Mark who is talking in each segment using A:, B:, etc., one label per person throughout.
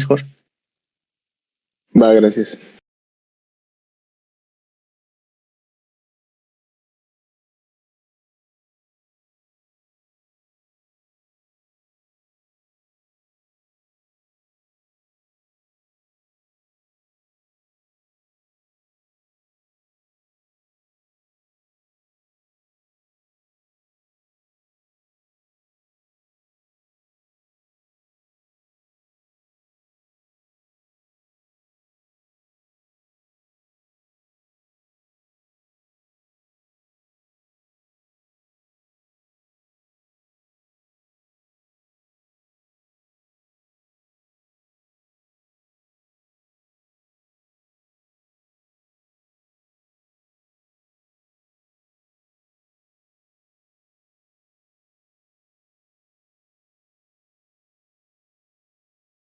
A: mejor.
B: Va, gracias.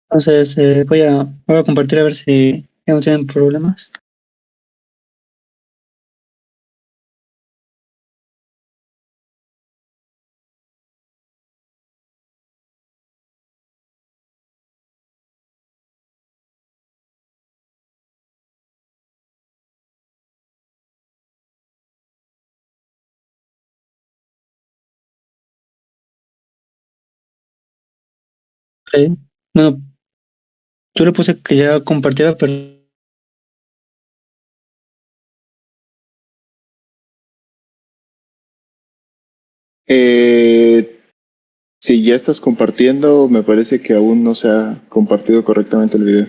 A: Entonces voy a compartir a ver si ya no tienen problemas. Ok. Bueno, yo le puse que ya compartiera, pero
B: Si ya estás compartiendo, me parece que aún no se ha compartido correctamente el video.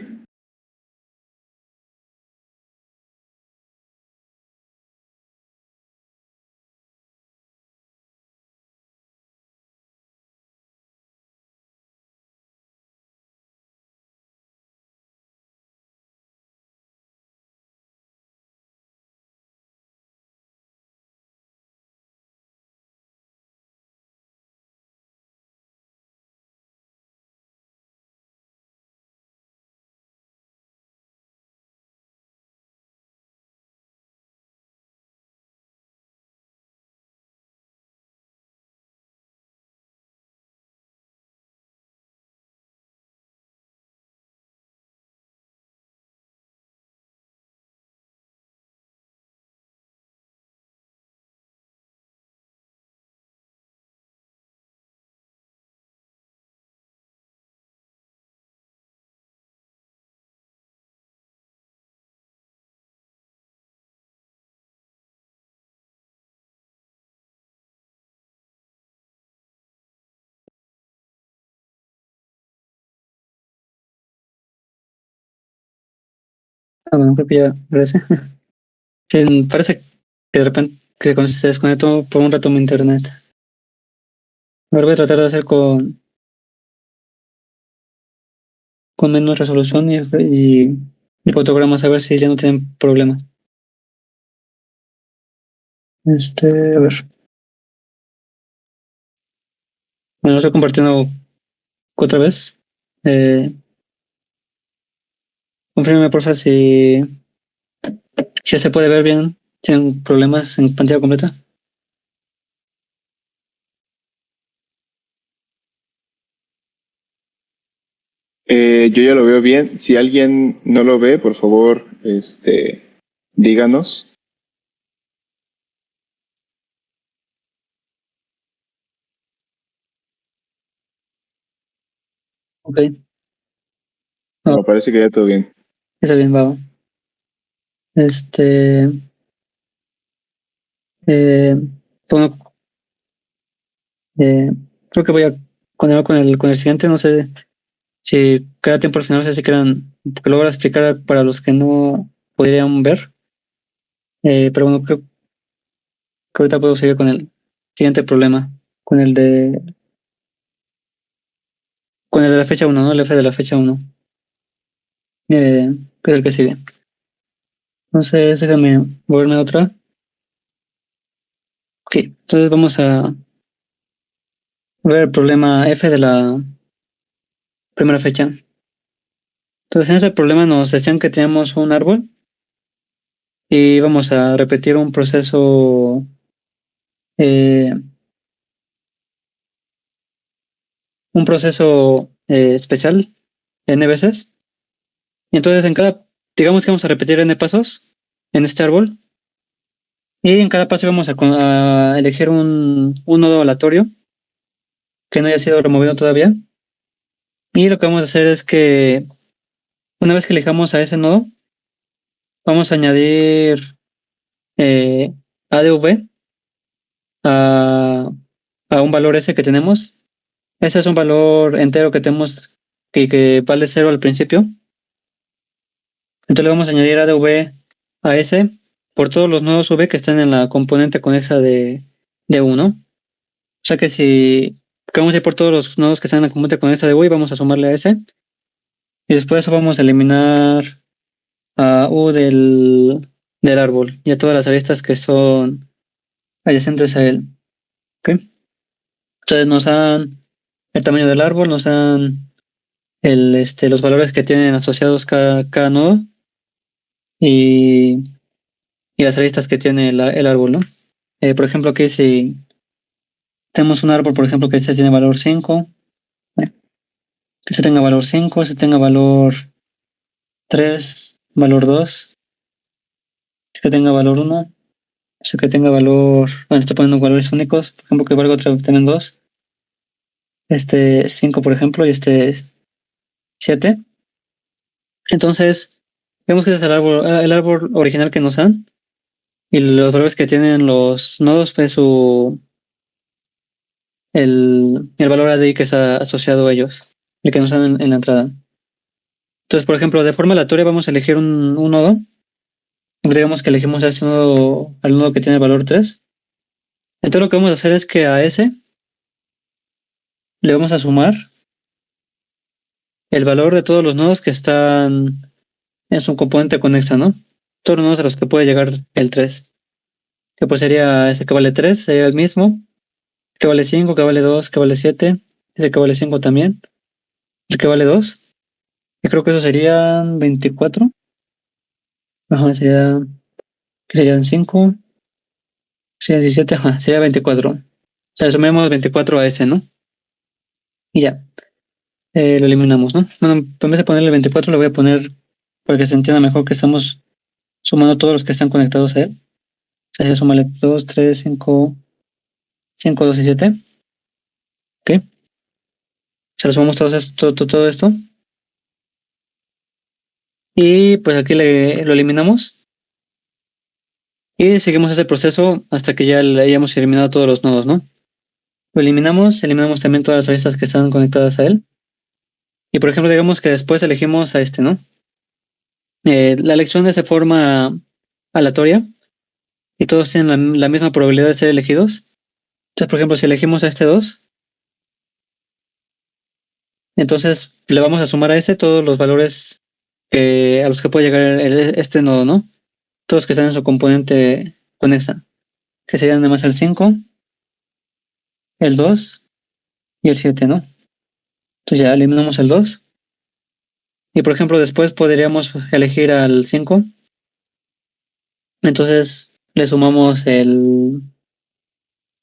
A: bueno, creo que ya parece. Sí, parece que de repente se desconectó por un rato mi internet. Ahora voy a tratar de hacer con menos resolución y fotogramas a ver si ya no tienen problemas. A ver. Bueno, lo estoy compartiendo otra vez. Confírmeme, porfa, si ya se puede ver bien, sin problemas en pantalla completa.
B: Yo ya lo veo bien. Si alguien no lo ve, por favor, díganos.
A: Ok,
B: Me parece que ya todo bien.
A: está bien, va. Este, eh, bueno, eh, creo que voy a continuar con el siguiente. No sé si queda tiempo al final, no sé si quedan, que lo voy a explicar para los que no podrían ver. Pero bueno, creo que ahorita puedo seguir con el siguiente problema, con con el de la fecha uno, ¿no? El F de la fecha uno, que es el que sigue. Entonces, déjame volverme a otra. Ok, entonces vamos a ver el problema F de la primera fecha. Entonces, en ese problema nos decían que teníamos un árbol y vamos a repetir eh, un proceso especial N veces. Y entonces digamos que vamos a repetir n pasos en este árbol. Y en cada paso vamos a elegir un nodo aleatorio que no haya sido removido todavía. Y lo que vamos a hacer es que una vez que elijamos a ese nodo, vamos a añadir eh, ADV a, a un valor S que tenemos. Ese es un valor entero que tenemos que vale 0 al principio. Entonces le vamos a añadir ADV a S por todos los nodos V que están en la componente conexa de U, ¿no? O sea que vamos a ir por todos los nodos que están en la componente conexa de U y vamos a sumarle a S. Y después de eso vamos a eliminar a U del árbol y a todas las aristas que son adyacentes a él. ¿Ok? Entonces nos dan el tamaño del árbol, nos dan los valores que tienen asociados cada nodo y, y las aristas que tiene el árbol, ¿no? Por ejemplo, aquí si tenemos un árbol, por ejemplo, que este tiene valor 5, que este tenga valor 5, este tenga valor 3, valor 2, este que tenga valor 1, este que tenga valor, bueno, estoy poniendo valores únicos, por ejemplo, que valga también 2, este 5, por ejemplo, y este 7. Entonces, vemos que ese es el árbol original que nos dan, y los valores que tienen los nodos es el valor ADI que está asociado a ellos, el que nos dan en la entrada. Entonces, por ejemplo, de forma aleatoria vamos a elegir un nodo. Digamos que elegimos a este nodo, al nodo que tiene el valor 3. Entonces lo que vamos a hacer es que a ese le vamos a sumar el valor de todos los nodos que están en su componente conexa, ¿no? Todos los nodos a los que puede llegar el 3. Que pues sería ese que vale 3, sería el mismo. Que vale 5, que vale 2, que vale 7. Ese que vale 5 también. El que vale 2. Y creo que eso serían 24. Ajá, serían 5. Sería 17, ajá, sería 24. O sea, le sumemos 24 a ese, ¿no? Y ya, lo eliminamos, ¿no? Bueno, en vez de ponerle 24, le voy a poner, para que se entienda mejor, que estamos sumando todos los que están conectados a él. O sea, ya súmale 2, 3, 5, 5, 2 y 7. ¿Ok? Se lo sumamos todo esto. Y pues aquí lo eliminamos. Y seguimos ese proceso hasta que ya le hayamos eliminado todos los nodos, ¿no? Lo eliminamos también todas las aristas que están conectadas a él. Y por ejemplo, digamos que después elegimos a este, ¿no? La elección es de forma aleatoria y todos tienen la misma probabilidad de ser elegidos. Entonces, por ejemplo, si elegimos a este 2, entonces le vamos a sumar a ese todos los valores a los que puede llegar este nodo, ¿no? Todos que están en su componente conexa, que serían además el 5, el 2 y el 7, ¿no? Entonces ya eliminamos el 2. Y por ejemplo, después podríamos elegir al 5. Entonces le sumamos el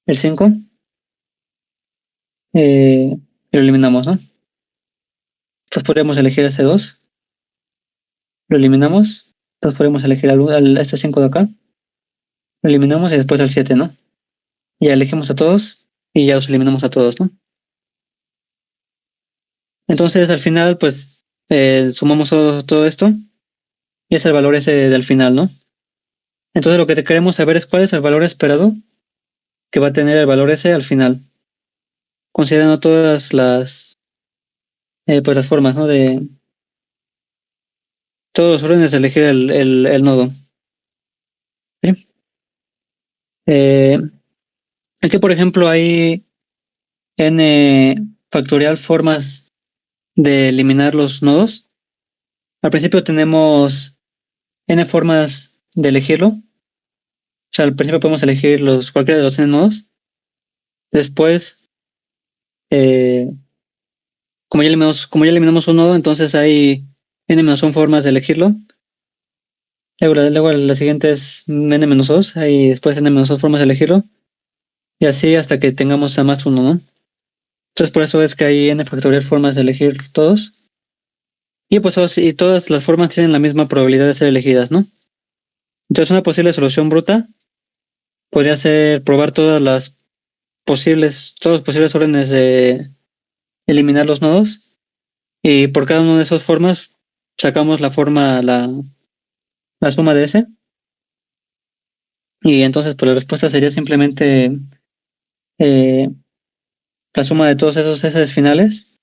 A: 5 y lo eliminamos, ¿no? Entonces podríamos elegir este 2, lo eliminamos. Entonces podemos elegir este 5 de acá, lo eliminamos y después el 7, ¿no? Ya elegimos a todos y ya los eliminamos a todos, ¿no? Entonces al final, pues sumamos todo esto y es el valor ese del final, ¿no? Entonces lo que te queremos saber es cuál es el valor esperado que va a tener el valor ese al final, considerando todas pues las formas, ¿no? De todos los órdenes de elegir el nodo. ¿Sí? Eh, Aquí, por ejemplo, hay n factorial formas de eliminar los nodos. Al principio tenemos n formas de elegirlo. O sea, al principio podemos elegir cualquiera de los n nodos. Después, eh, como ya eliminamos un nodo, entonces hay n-1 formas de elegirlo. Luego la siguiente es n-2, hay después n-2 formas de elegirlo. Y así hasta que tengamos a más uno, ¿no? Entonces por eso es que hay n factorial formas de elegir todos. Y pues y todas las formas tienen la misma probabilidad de ser elegidas, ¿no? Entonces una posible solución bruta podría ser probar todos los posibles órdenes de eliminar los nodos y por cada una de esas formas sacamos la suma de S y entonces pues la respuesta sería simplemente eh, la suma de todos esos S finales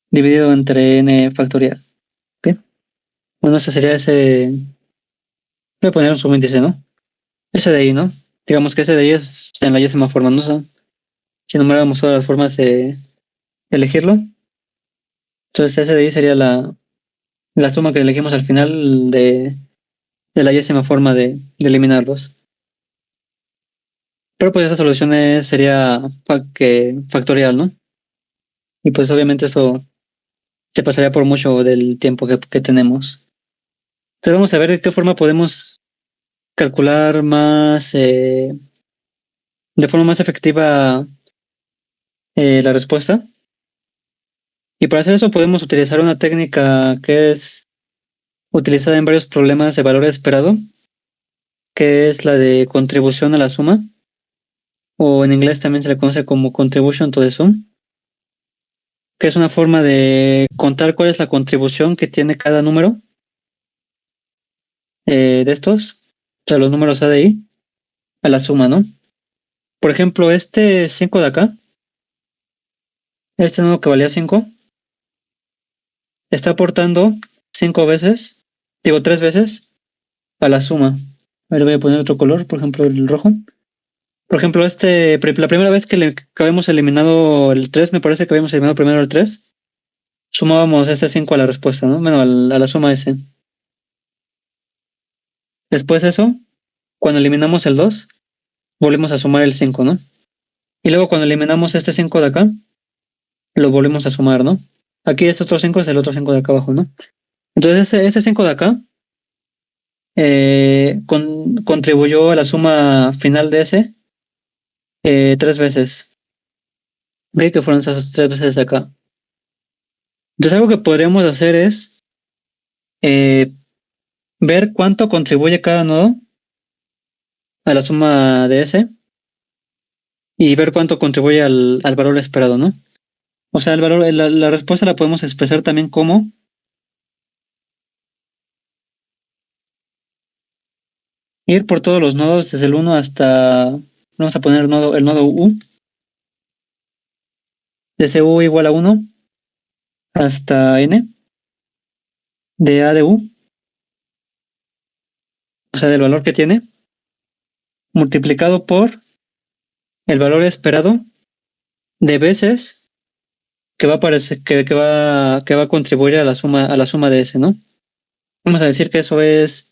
A: dividido entre n factorial. ¿Ok? Bueno, ese sería ese, voy a poner un subíndice, ¿no? Ese de ahí, ¿no? Digamos que ese de ahí es en la yésima forma, ¿no? O sea, si numeráramos todas las formas de elegirlo, entonces ese de ahí sería la suma que elegimos al final de la yésima forma de eliminarlos. Pero pues esa solución sería factorial, ¿no? Y pues obviamente eso se pasaría por mucho del tiempo que tenemos. Entonces vamos a ver de qué forma podemos calcular de forma más efectiva la respuesta. Y para hacer eso podemos utilizar una técnica que es utilizada en varios problemas de valor esperado, que es la de contribución a la suma, o en inglés también se le conoce como contribution to the sum, que es una forma de contar cuál es la contribución que tiene cada número de estos, o sea, los números A de I, a la suma, ¿no? Por ejemplo, este 5 de acá, este número que valía 5, está aportando 5 veces, digo 3 veces, a la suma. A ver, voy a poner otro color, por ejemplo, el rojo. Por ejemplo, la primera vez que habíamos eliminado el 3, me parece que habíamos eliminado primero el 3, sumábamos este 5 a la respuesta, ¿no? Bueno, a la suma S. Después de eso, cuando eliminamos el 2, volvemos a sumar el 5, ¿no? Y luego cuando eliminamos este 5 de acá, lo volvemos a sumar, ¿no? Aquí este otro 5 es el otro 5 de acá abajo, ¿no? Entonces ese 5 de acá contribuyó a la suma final de ese 3 veces. ¿Ve? Que fueron esas 3 veces de acá. Entonces algo que podríamos hacer es eh, ver cuánto contribuye cada nodo a la suma de ese y ver cuánto contribuye al valor esperado, ¿no? O sea, la respuesta la podemos expresar también como ir por todos los nodos desde el 1 hasta, vamos a poner el nodo U, desde U igual a 1 hasta N, de A de U, o sea, del valor que tiene, multiplicado por el valor esperado de veces que va a aparecer, que va a contribuir a la suma de ese, ¿no? Vamos a decir que eso es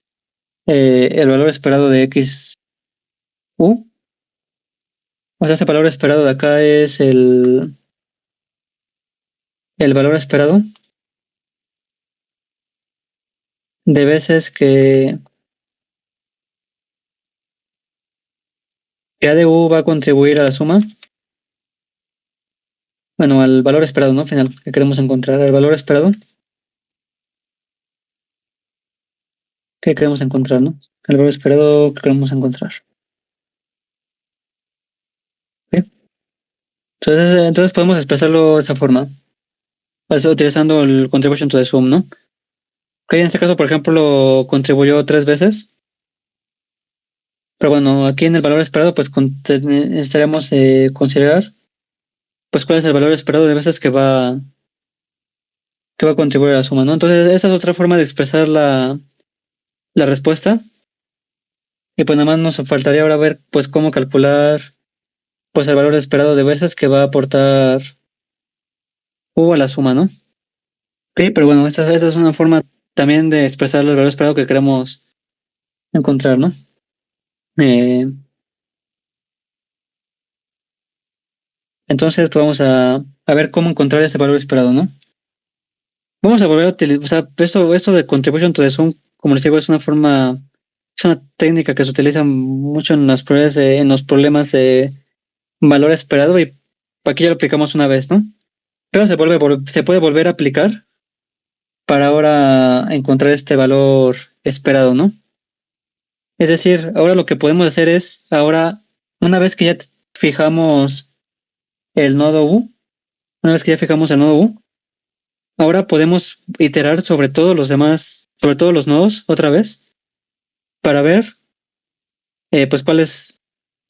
A: el valor esperado de X U. O sea, ese valor esperado de acá es el valor esperado de veces que A de U va a contribuir a la suma. Bueno, al valor esperado, ¿no? Final, que queremos encontrar. El valor esperado que queremos encontrar, ¿no? El valor esperado que queremos encontrar. ¿Ok? Entonces podemos expresarlo de esta forma. Utilizando el contribution to the sum, ¿no? Que en este caso, por ejemplo, lo contribuyó 3 veces. Pero bueno, aquí en el valor esperado, pues necesitaríamos considerar, pues, cuál es el valor esperado de veces que va a contribuir a la suma, ¿no? Entonces, esa es otra forma de expresar la respuesta. Y pues nada más nos faltaría ahora ver, pues, cómo calcular, pues, el valor esperado de veces que va a aportar U a la suma, ¿no? Sí, pero bueno, esta es una forma también de expresar el valor esperado que queremos encontrar, ¿no? Eh, entonces, pues vamos a ver cómo encontrar ese valor esperado, ¿no? Vamos a volver a utilizar, o sea, esto de contribution to the sum, como les digo, es una técnica que se utiliza mucho en las pruebas, en los problemas de valor esperado y aquí ya lo aplicamos una vez, ¿no? Pero se puede volver a aplicar para ahora encontrar este valor esperado, ¿no? Es decir, ahora lo que podemos hacer es, ahora, una vez que ya fijamos el nodo U, una vez que ya fijamos el nodo U, ahora podemos iterar sobre todos los demás, sobre todos los nodos otra vez, para ver, pues cuál es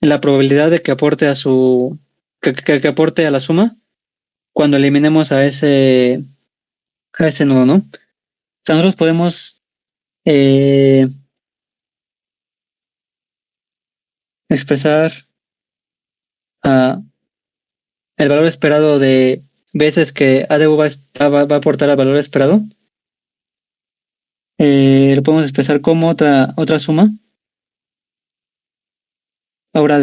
A: la probabilidad de que aporte a su, que aporte a la suma cuando eliminemos a ese nodo, ¿no? O sea, nosotros podemos eh, expresar ah, el valor esperado de veces que ADU va a aportar al valor esperado. Lo podemos expresar como otra suma, ahora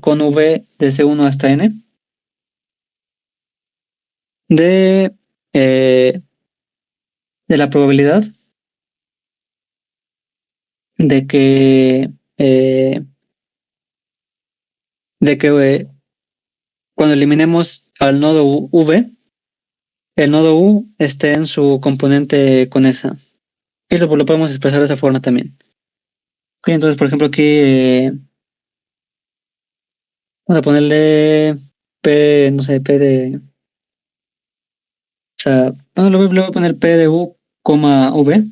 A: con V desde 1 hasta N, de, eh, de la probabilidad de que, eh, de que cuando eliminemos al nodo V, el nodo U esté en su componente conexa. Y lo podemos expresar de esa forma también. Ok, entonces, por ejemplo, aquí vamos a ponerle P, no sé, P de, o sea, bueno, le voy a poner P de U, V,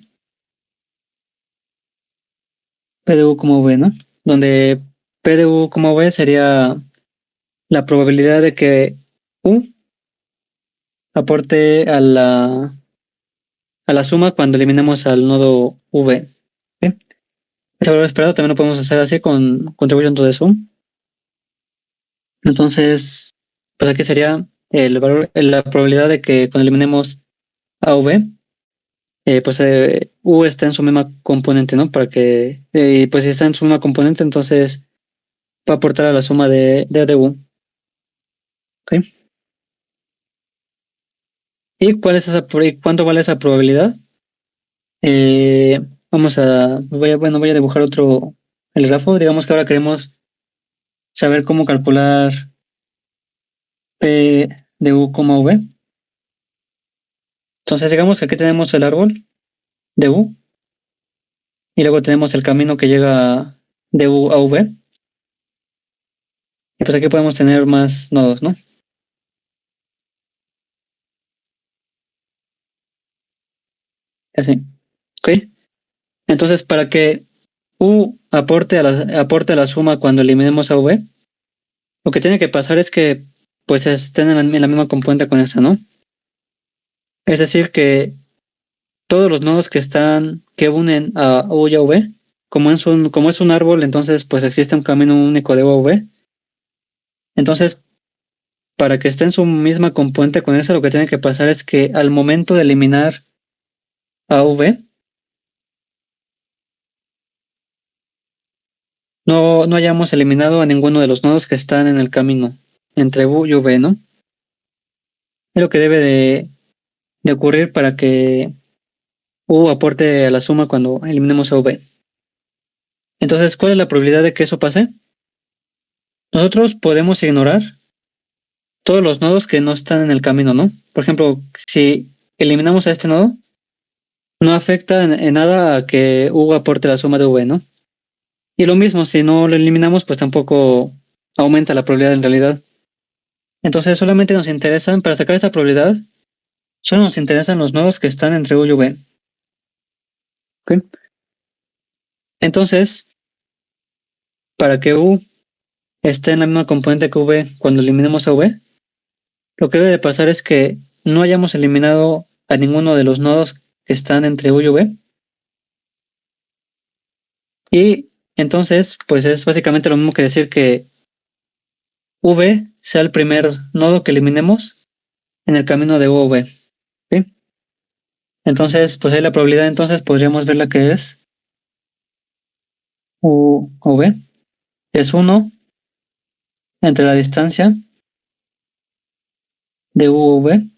A: P de U, V, ¿no? Donde P de U, V sería la probabilidad de que U aporte a la suma cuando eliminemos al nodo V. ¿Sí? Ese valor esperado también lo podemos hacer así con contribution to the sum. Entonces, pues aquí sería el valor, la probabilidad de que cuando eliminemos a V, pues U está en su misma componente, ¿no? Para que, pues si está en su misma componente, entonces va a aportar a la suma de U. ¿Ok? ¿Y cuánto vale esa probabilidad? Eh, voy a dibujar el grafo. Digamos que ahora queremos saber cómo calcular P de U, V. Entonces, digamos que aquí tenemos el árbol de U y luego tenemos el camino que llega de U a V. Y pues aquí podemos tener más nodos, ¿no? Así. ¿Ok? Entonces, para que U aporte a la suma cuando eliminemos a V, lo que tiene que pasar es que pues estén en la misma componente con esta, ¿no? Es decir, que todos los nodos que unen a U y a V, como es un árbol, entonces pues existe un camino único de U a V. Entonces, para que esté en su misma componente con esa, lo que tiene que pasar es que al momento de eliminar a V, no hayamos eliminado a ninguno de los nodos que están en el camino entre U y V, ¿no? Es lo que debe de ocurrir para que U aporte a la suma cuando eliminemos a V. Entonces, ¿cuál es la probabilidad de que eso pase? Nosotros podemos ignorar todos los nodos que no están en el camino, ¿no? Por ejemplo, si eliminamos a este nodo, no afecta en nada a que U aporte la suma de V, ¿no? Y lo mismo, si no lo eliminamos, pues tampoco aumenta la probabilidad en realidad. Entonces, solamente nos interesan, para sacar esta probabilidad, solo nos interesan los nodos que están entre U y V. ¿Ok? Entonces, para que U esté en la misma componente que V cuando eliminemos a V, lo que debe de pasar es que no hayamos eliminado a ninguno de los nodos que están entre U y V. Y entonces, pues es básicamente lo mismo que decir que V sea el primer nodo que eliminemos en el camino de U a V. ¿Sí? Entonces, pues ahí la probabilidad entonces podríamos ver la que es U o V. Es 1 entre la distancia de U o V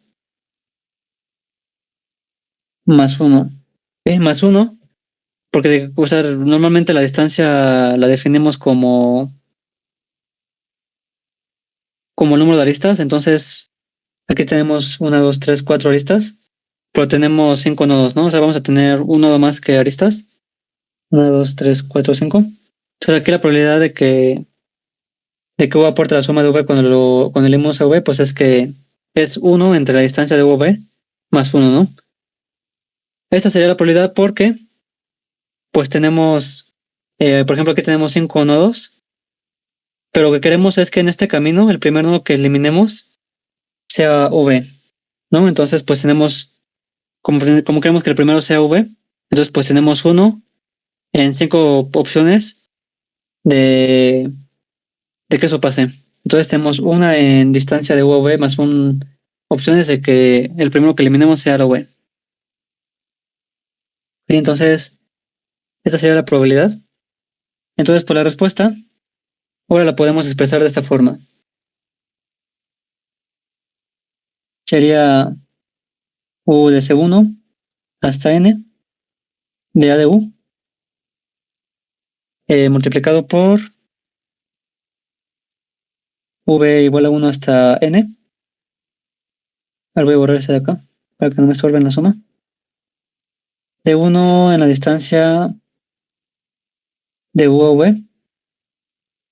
A: más 1. ¿Sí? Más 1, porque o sea, normalmente la distancia la definimos como el número de aristas. Entonces, aquí tenemos 1, 2, 3, 4 aristas. pero tenemos 5 nodos, ¿no? O sea, vamos a tener un nodo más que aristas. 1, 2, 3, 4, 5. Entonces aquí la probabilidad de que V aporte la suma de V cuando leemos a V, pues es que es 1 entre la distancia de V más 1, ¿no? Esta sería la probabilidad porque, pues tenemos, por ejemplo, aquí tenemos 5 nodos, pero lo que queremos es que en este camino, el primer nodo que eliminemos sea V, ¿no? Entonces, pues tenemos, como queremos que el primero sea V, entonces pues tenemos 1 en 5 opciones de, de que eso pase. Entonces tenemos una en distancia de V más opciones de que el primero que eliminemos sea la V. Y entonces, esta sería la probabilidad. Entonces, por la respuesta, ahora la podemos expresar de esta forma. Sería U de C1 hasta N de A de U multiplicado por V igual a 1 hasta N. Ahora voy a borrar ese de acá para que no me estorben la suma. De 1 en la distancia de U a V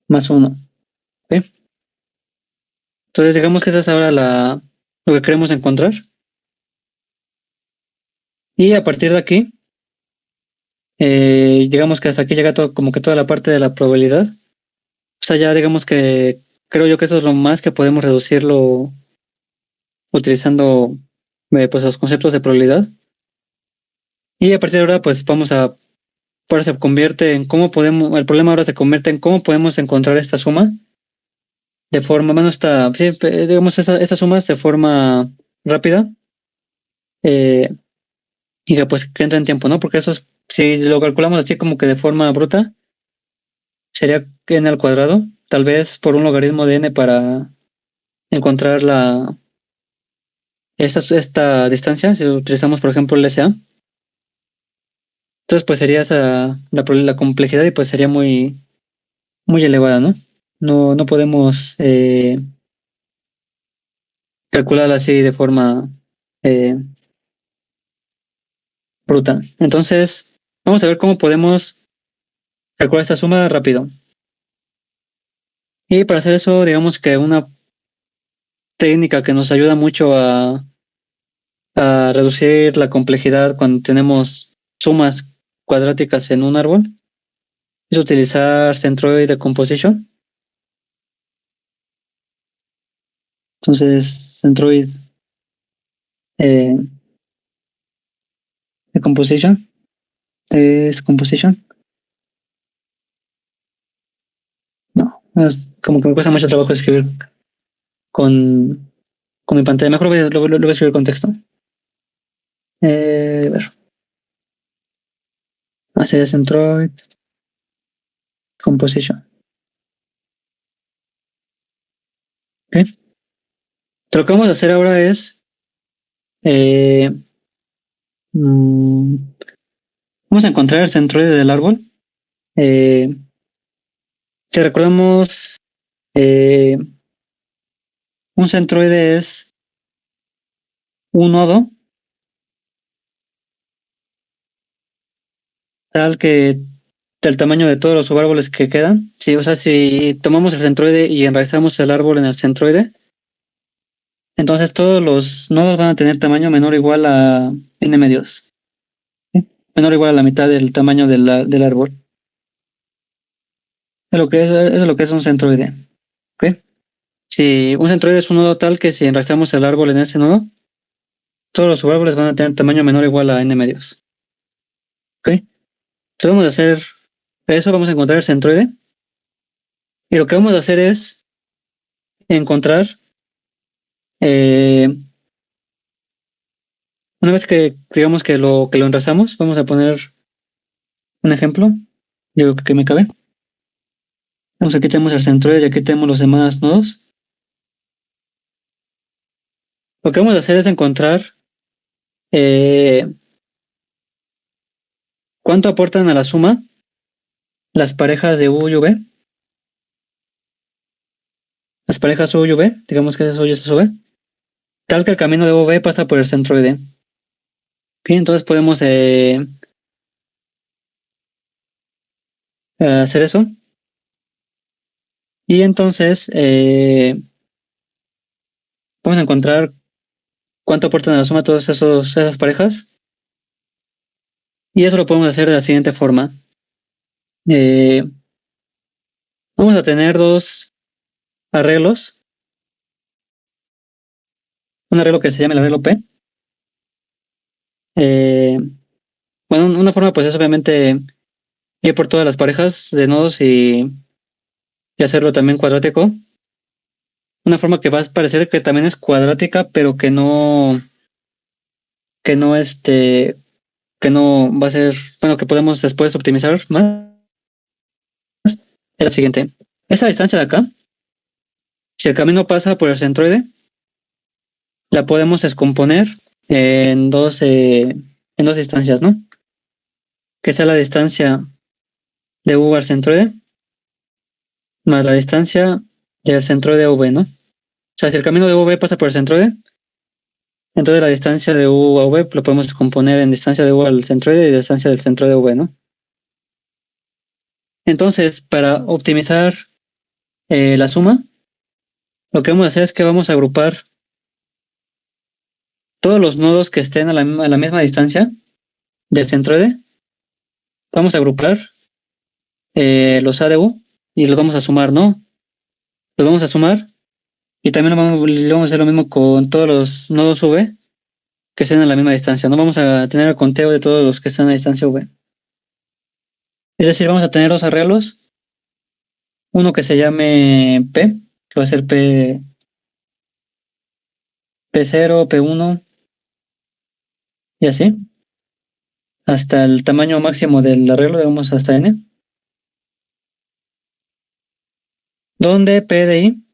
A: más 1. ¿Ok? Entonces, digamos que esa es ahora lo que queremos encontrar. Y a partir de aquí, digamos que hasta aquí llega todo, como que toda la parte de la probabilidad. O sea, ya digamos que creo yo que eso es lo más que podemos reducirlo utilizando pues los conceptos de probabilidad. Y a partir de ahora, pues ahora se convierte en el problema ahora se convierte en cómo podemos encontrar esta suma de forma, sí, digamos, estas sumas de forma rápida, eh, y que pues que entre en tiempo, ¿no? Porque si lo calculamos así como que de forma bruta, sería n al cuadrado, tal vez por un logaritmo de n para encontrar esta distancia, si utilizamos por ejemplo el SA. Entonces pues sería la complejidad y pues sería muy, muy elevada, ¿no? No podemos calcularla así de forma eh, bruta. Entonces, vamos a ver cómo podemos calcular esta suma rápido. Y para hacer eso, digamos que una técnica que nos ayuda mucho a reducir la complejidad cuando tenemos sumas cuadráticas en un árbol es utilizar centroid decomposition. Entonces, centroid eh, decomposition es composition. No, es como que me cuesta mucho trabajo escribir con, con mi pantalla. Mejor lo voy a escribir con texto. A ver, sería centroid composition. ¿Ok? Lo que vamos a hacer ahora es eh, mm, vamos a encontrar el centroide del árbol. Eh, si recordamos, eh, un centroide es un nodo tal que del tamaño de todos los subárboles que quedan. Sí, o sea, si tomamos el centroide y enraizamos el árbol en el centroide, entonces todos los nodos van a tener tamaño menor o igual a n medios. ¿Sí? Menor o igual a la mitad del tamaño del árbol. Eso es lo que es un centroide. ¿Ok? Si un centroide es un nodo tal que si enraizamos el árbol en ese nodo, todos los subárboles van a tener tamaño menor o igual a n medios. ¿Ok? Entonces vamos a hacer eso, vamos a encontrar el centroide. Y lo que vamos a hacer es encontrar, eh, una vez que digamos que lo enlazamos, vamos a poner un ejemplo, yo creo que me cabe. Vamos, aquí tenemos el centroide y aquí tenemos los demás nodos. Lo que vamos a hacer es encontrar eh, cuánto aportan a la suma las parejas de U y V. Las parejas U y V, digamos que es U y es V, tal que el camino de V pasa por el centroide. Bien, entonces podemos hacer eso. Y entonces vamos a encontrar cuánto aportan a la suma todas esas parejas. Y eso lo podemos hacer de la siguiente forma. Eh, Vamos a tener dos arreglos. Un arreglo que se llama el arreglo P. Eh, bueno, una forma pues es obviamente ir por todas las parejas de nodos y hacerlo también cuadrático. Una forma que va a parecer que también es cuadrática, pero que no que no va a ser, bueno, que podemos después optimizar más, es la siguiente. Esta distancia de acá, si el camino pasa por el centroide, la podemos descomponer en dos distancias, ¿no? Que sea la distancia de U al centroide más la distancia del centroide a V, ¿no? O sea, si el camino de V pasa por el centroide, entonces la distancia de U a V lo podemos descomponer en distancia de U al centroide y distancia del centroide a V, ¿no? Entonces, para optimizar la suma, lo que vamos a hacer es que vamos a agrupar todos los nodos que estén a la misma distancia del centroide. Vamos a agrupar los A de U y los vamos a sumar, ¿no? Los vamos a sumar y también le vamos a hacer lo mismo con todos los nodos V que estén a la misma distancia. No vamos a tener el conteo de todos los que están a distancia V. Es decir, vamos a tener dos arreglos. Uno que se llame P, que va a ser P0, P1 y así. Hasta el tamaño máximo del arreglo, digamos hasta N. Donde P de I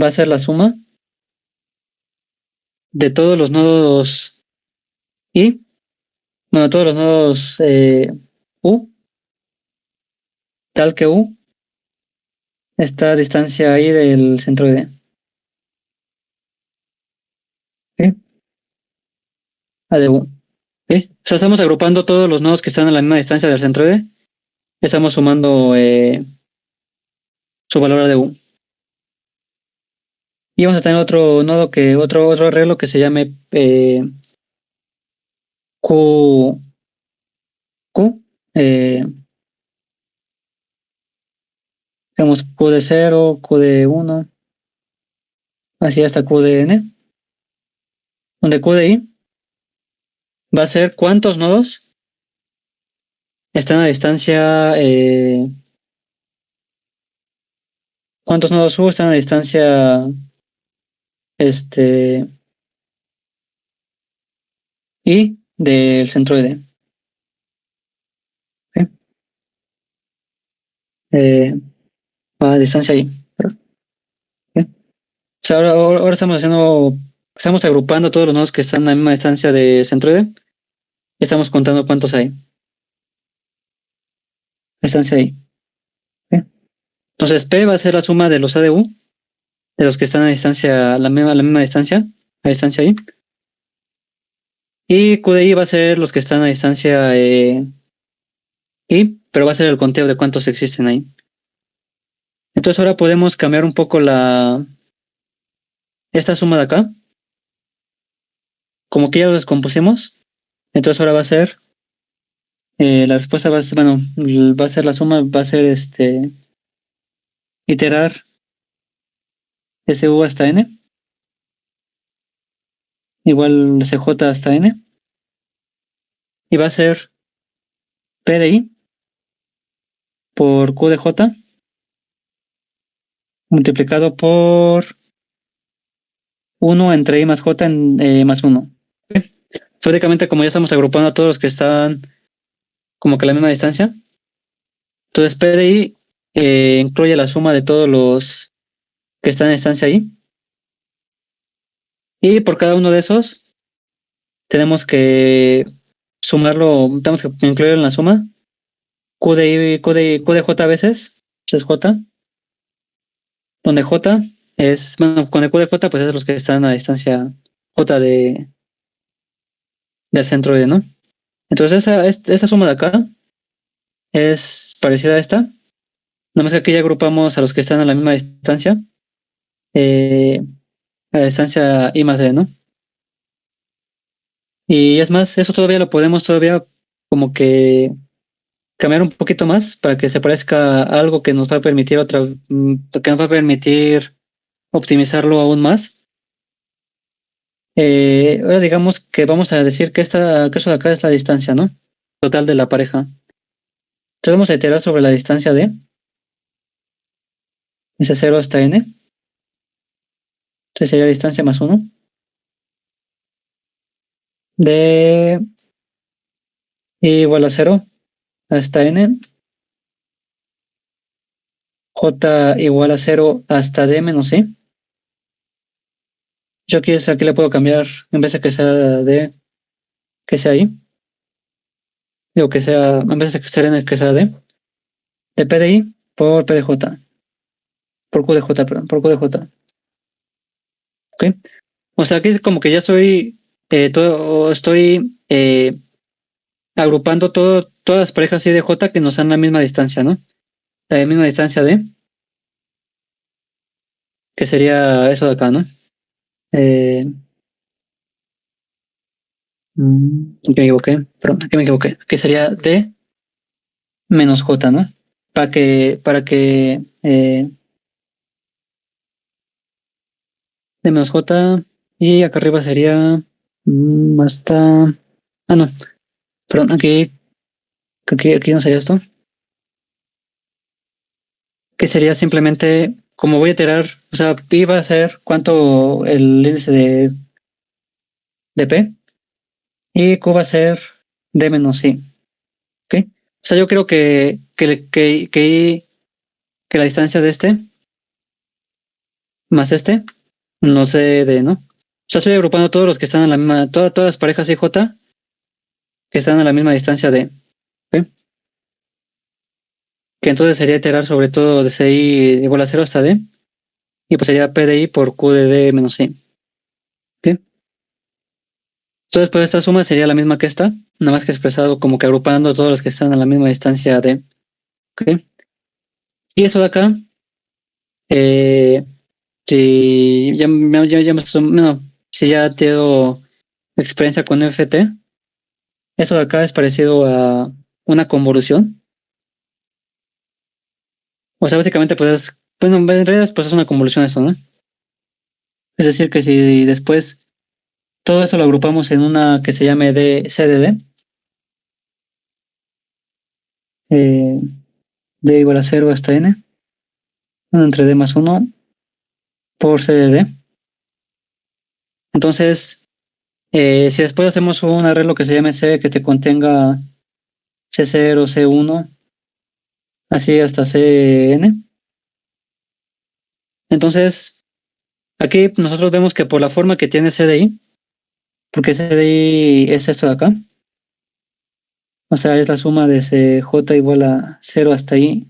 A: va a ser la suma de todos los nodos I, bueno, todos los nodos U, tal que U está a distancia I del centroide. ¿Sí? A de U. ¿Sí? O sea, estamos agrupando todos los nodos que están a la misma distancia del centroide. Estamos sumando su valor a de U. Y vamos a tener otro nodo otro arreglo que se llame Q, Q, eh, digamos Q de 0, Q de 1, así hasta Q de N, donde Q de I va a ser cuántos nodos están a distancia, cuántos nodos U están a distancia, este, I del centroide. ¿Sí? Eh, a distancia I. ¿Sí? O sea, ahora estamos agrupando todos los nodos que están a la misma distancia de centroide. Estamos contando cuántos hay. Distancia I. ¿Sí? Entonces, P va a ser la suma de los A de U, de los que están a distancia, a la misma distancia, a distancia I. Y Q de I va a ser los que están a distancia I, pero va a ser el conteo de cuántos existen ahí. Entonces ahora podemos cambiar un poco esta suma de acá. Como que ya lo descompusimos, entonces ahora va a ser, la respuesta va a ser, bueno, va a ser la suma, va a ser iterar SU hasta N, igual CJ hasta N, y va a ser P de I por Q de J multiplicado por 1 entre I más J más 1. Prácticamente como ya estamos agrupando a todos los que están como que a la misma distancia, entonces P de I incluye la suma de todos los que están a distancia I, y por cada uno de esos tenemos que sumarlo, tenemos que incluirlo en la suma, Q de J veces, es J, donde J es, bueno, con el Q de J pues es los que están a distancia J del centro de, ¿no? Entonces esta suma de acá es parecida a esta, nada más que aquí ya agrupamos a los que están a la misma distancia, eh, a la distancia I más D, ¿no? Y es más, eso todavía lo podemos todavía como que cambiar un poquito más para que se parezca a algo que nos va a permitir que nos va a permitir optimizarlo aún más. Ahora digamos que vamos a decir que eso de acá es la distancia, ¿no? Total de la pareja. Entonces vamos a iterar sobre la distancia de ese 0 hasta n. Entonces sería distancia más 1 de I igual a 0 hasta n, j igual a 0 hasta d menos i. Yo aquí le puedo cambiar, en vez de que sea d, que sea i. Digo que sea, en vez de que sea n, que sea d. De p de i por p de j. Por q de j, perdón, por q de j. ¿Ok? O sea, aquí es como que ya estoy agrupando todas las parejas I de j que nos dan la misma distancia, ¿no? La misma distancia d, que sería eso de acá, ¿no? Eh, aquí me equivoqué, perdón, aquí me equivoqué. Que sería d menos j, ¿no? Para que d menos j, y acá arriba sería hasta... Ah, no, perdón, aquí no sería esto. Que sería simplemente, como voy a iterar, o sea, pi va a ser cuánto el índice de p, y q va a ser d menos i, ¿ok? O sea, yo creo que la distancia de este más este, no sé de, ¿no? O sea, estoy agrupando todos los que están a la misma, todas las parejas IJ que están a la misma distancia de, ¿ok? Que entonces sería iterar sobre todo de CI igual a 0 hasta D, y pues sería P de I por Q de D menos I, ¿ok? Entonces, pues esta suma sería la misma que esta, nada más que expresado como que agrupando todos los que están a la misma distancia de, ¿ok? Y eso de acá, eh, si bueno, si ya te doy experiencia con FT, eso de acá es parecido a una convolución. O sea, básicamente, pues, bueno, en realidad, pues es una convolución eso, ¿no? Es decir, que si después todo esto lo agrupamos en una que se llame CDD, eh, D igual a 0 hasta N, 1 entre D más 1 por CDD. Entonces, si después hacemos un arreglo que se llame C, que te contenga C0, C1, así hasta CN, entonces aquí nosotros vemos que por la forma que tiene CDI, porque CDI es esto de acá, o sea, es la suma de CJ igual a 0 hasta I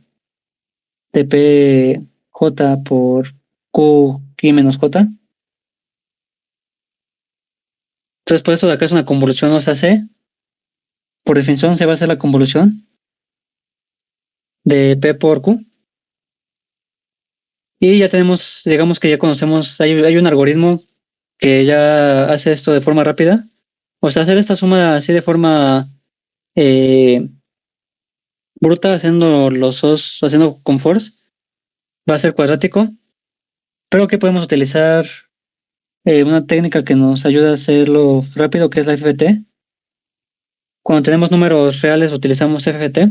A: de PJ por QI menos J. Entonces, por esto de acá es una convolución, o sea, C, por definición se va a hacer la convolución de P por Q. Y ya tenemos, digamos que ya conocemos, hay un algoritmo que ya hace esto de forma rápida. O sea, hacer esta suma así de forma eh, bruta, haciendo los os, haciendo con force, va a ser cuadrático, pero que podemos utilizar una técnica que nos ayuda a hacerlo rápido, que es la FT. Cuando tenemos números reales utilizamos FT,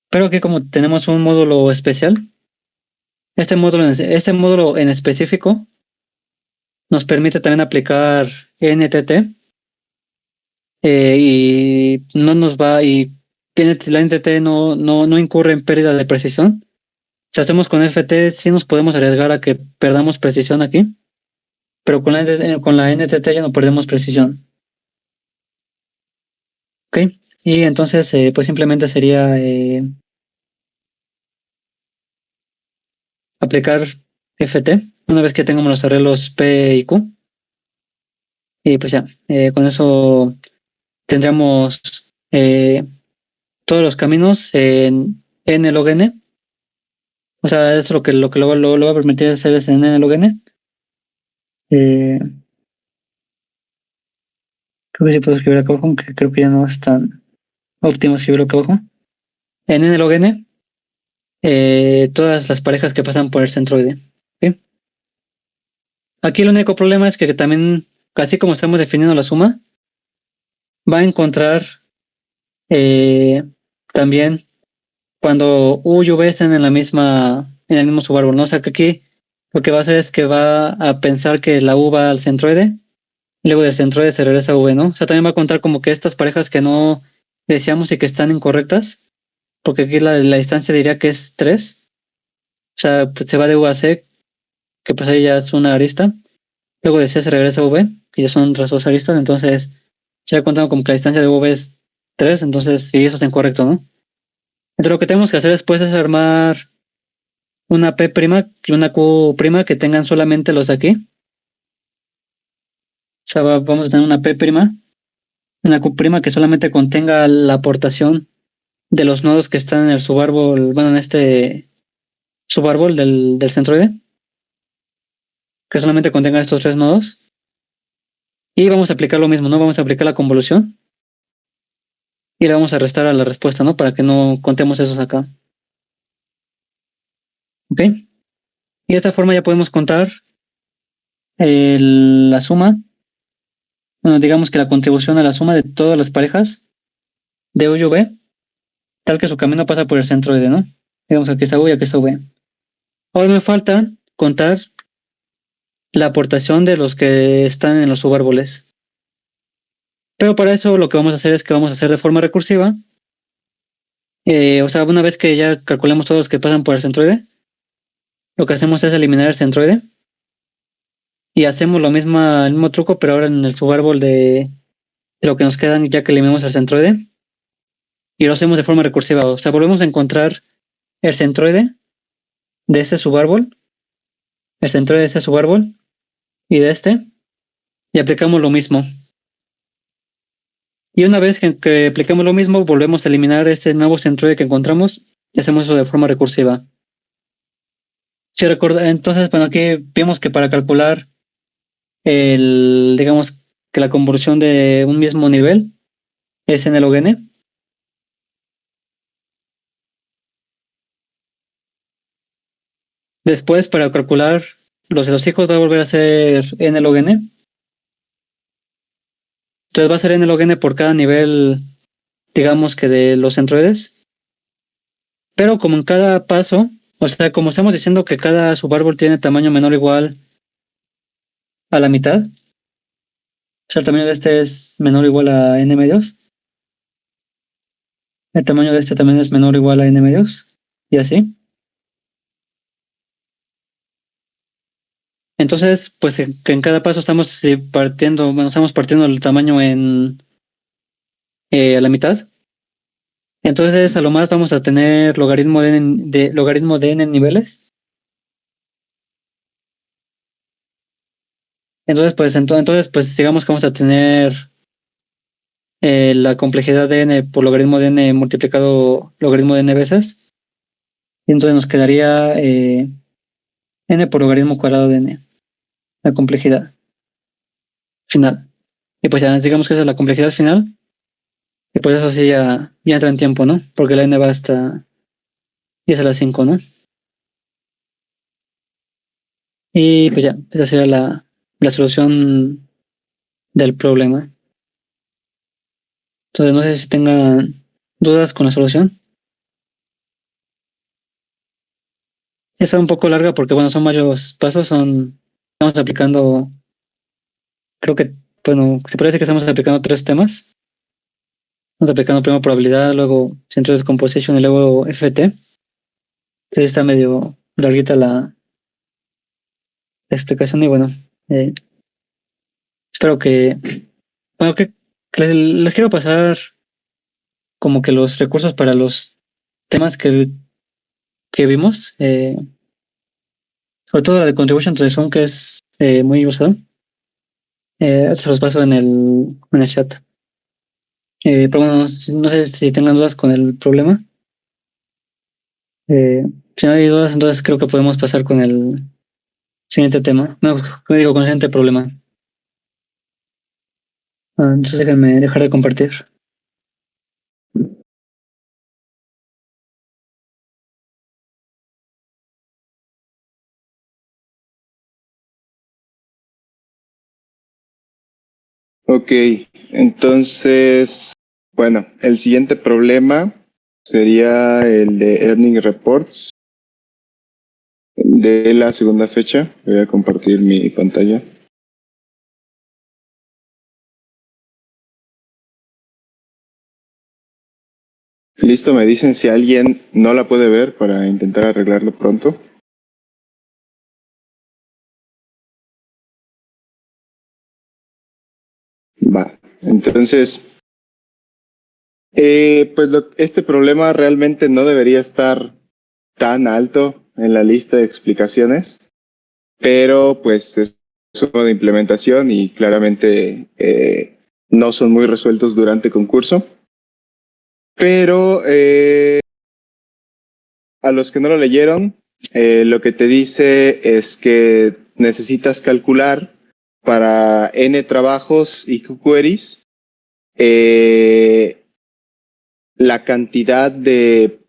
A: pero que como tenemos un módulo especial, este módulo en específico nos permite también aplicar NTT, y no nos va, y la NTT no incurre en pérdida de precisión. Si hacemos con FT, sí nos podemos arriesgar a que perdamos precisión aquí, pero con la NTT ya no perdemos precisión. ¿Ok? Y entonces, pues simplemente sería aplicar FT una vez que tengamos los arreglos P y Q. Y pues ya, con eso tendríamos todos los caminos en n log n. O sea, eso lo que lo va a permitir hacer es en n log n. Eh, Creo que sí puedo escribir acá abajo, aunque creo que ya no es tan óptimo escribirlo acá abajo. En n log n, todas las parejas que pasan por el centroide. ¿Sí? Aquí el único problema es que también, así como estamos definiendo la suma, va a encontrar eh, también cuando U y V estén en el mismo subárbol, ¿no? O sea que aquí lo que va a hacer es que va a pensar que la U va al centroide, y luego del centroide se regresa a V, ¿no? O sea, también va a contar como que estas parejas que no deseamos y que están incorrectas, porque aquí la distancia diría que es 3. O sea, pues se va de U a C, que pues ahí ya es una arista. Luego de C se regresa a V, que ya son otras dos aristas, entonces se va contando como que la distancia de V es 3, entonces sí, eso es incorrecto, ¿no? Entonces lo que tenemos que hacer después es armar una P' y una Q' que tengan solamente los de aquí. O sea, vamos a tener una P', una Q' que solamente contenga la aportación de los nodos que están en el subárbol, bueno, en este subárbol del centroide, que solamente contenga estos tres nodos. Y vamos a aplicar lo mismo, ¿no? Vamos a aplicar la convolución y le vamos a restar a la respuesta, ¿no? Para que no contemos esos acá. ¿Ok? Y de esta forma ya podemos contar la suma, bueno, digamos que la contribución a la suma de todas las parejas de U y V, tal que su camino pasa por el centroide, ¿no? Digamos, aquí está U y aquí está V. Ahora me falta contar la aportación de los que están en los subárboles. Pero para eso lo que vamos a hacer es que vamos a hacer de forma recursiva. O sea, una vez que ya calculemos todos los que pasan por el centroide, lo que hacemos es eliminar el centroide y hacemos el mismo truco, pero ahora en el subárbol de lo que nos quedan ya que eliminamos el centroide y lo hacemos de forma recursiva. O sea, volvemos a encontrar el centroide de este subárbol, el centroide de este subárbol y de este, y aplicamos lo mismo. Y una vez que aplicamos lo mismo, volvemos a eliminar este nuevo centroide que encontramos y hacemos eso de forma recursiva. Si entonces, bueno, aquí vemos que para calcular digamos que la convolución de un mismo nivel es n log n. Después, para calcular los de los hijos, va a volver a ser n log n. Entonces va a ser n log n por cada nivel, digamos que de los centroides. Pero como en cada paso, o sea, como estamos diciendo que cada subárbol tiene tamaño menor o igual a la mitad, o sea, el tamaño de este es menor o igual a n medios, el tamaño de este también es menor o igual a n medios, y así. Entonces, pues que en cada paso estamos estamos partiendo el tamaño a la mitad. Entonces, a lo más vamos a tener logaritmo de n niveles. Entonces, pues digamos que vamos a tener la complejidad de n por logaritmo de n multiplicado logaritmo de n veces. Y entonces nos quedaría n por logaritmo cuadrado de n, la complejidad final. Y pues ya digamos que esa es la complejidad final. Y pues eso sí ya entra en tiempo, ¿no? Porque la n va hasta 10 a la 5, ¿no? Y pues ya, esa sería la solución del problema. Entonces no sé si tengan dudas con la solución. Está un poco larga porque, bueno, son varios pasos, estamos aplicando, creo que, bueno, se puede decir que estamos aplicando tres temas. Estamos aplicando primero probabilidad, luego centros de composition y luego FT. Entonces está medio larguita la explicación y bueno, eh, espero bueno, que les quiero pasar como que los recursos para los temas que vimos, sobre todo la de contribution to the sum, que es muy usado. Se los paso en el chat. Pero bueno, no sé si tengan dudas con el problema. Si no hay dudas, entonces creo que podemos pasar con el siguiente tema. No, digo, con el siguiente problema. Entonces déjenme dejar de compartir.
B: Ok, entonces, bueno, el siguiente problema sería el de Earning Reports de la segunda fecha. Voy a compartir mi pantalla. Listo, me dicen si alguien no la puede ver para intentar arreglarlo pronto. Va, entonces, pues este problema realmente no debería estar tan alto en la lista de explicaciones, pero pues es uno de implementación y claramente no son muy resueltos durante concurso. Pero a los que no lo leyeron, lo que te dice es que necesitas calcular para n trabajos y queries la cantidad de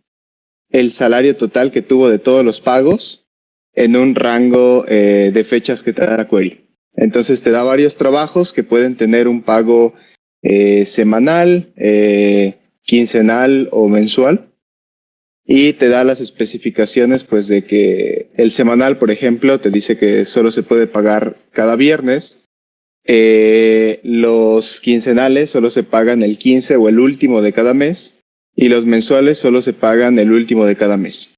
B: el salario total que tuvo de todos los pagos en un rango de fechas que te da la query. Entonces te da varios trabajos que pueden tener un pago semanal, quincenal o mensual, y te da las especificaciones pues de que el semanal, por ejemplo, te dice que solo se puede pagar cada viernes. Los quincenales solo se pagan el 15 o el último de cada mes, y los mensuales solo se pagan el último de cada mes.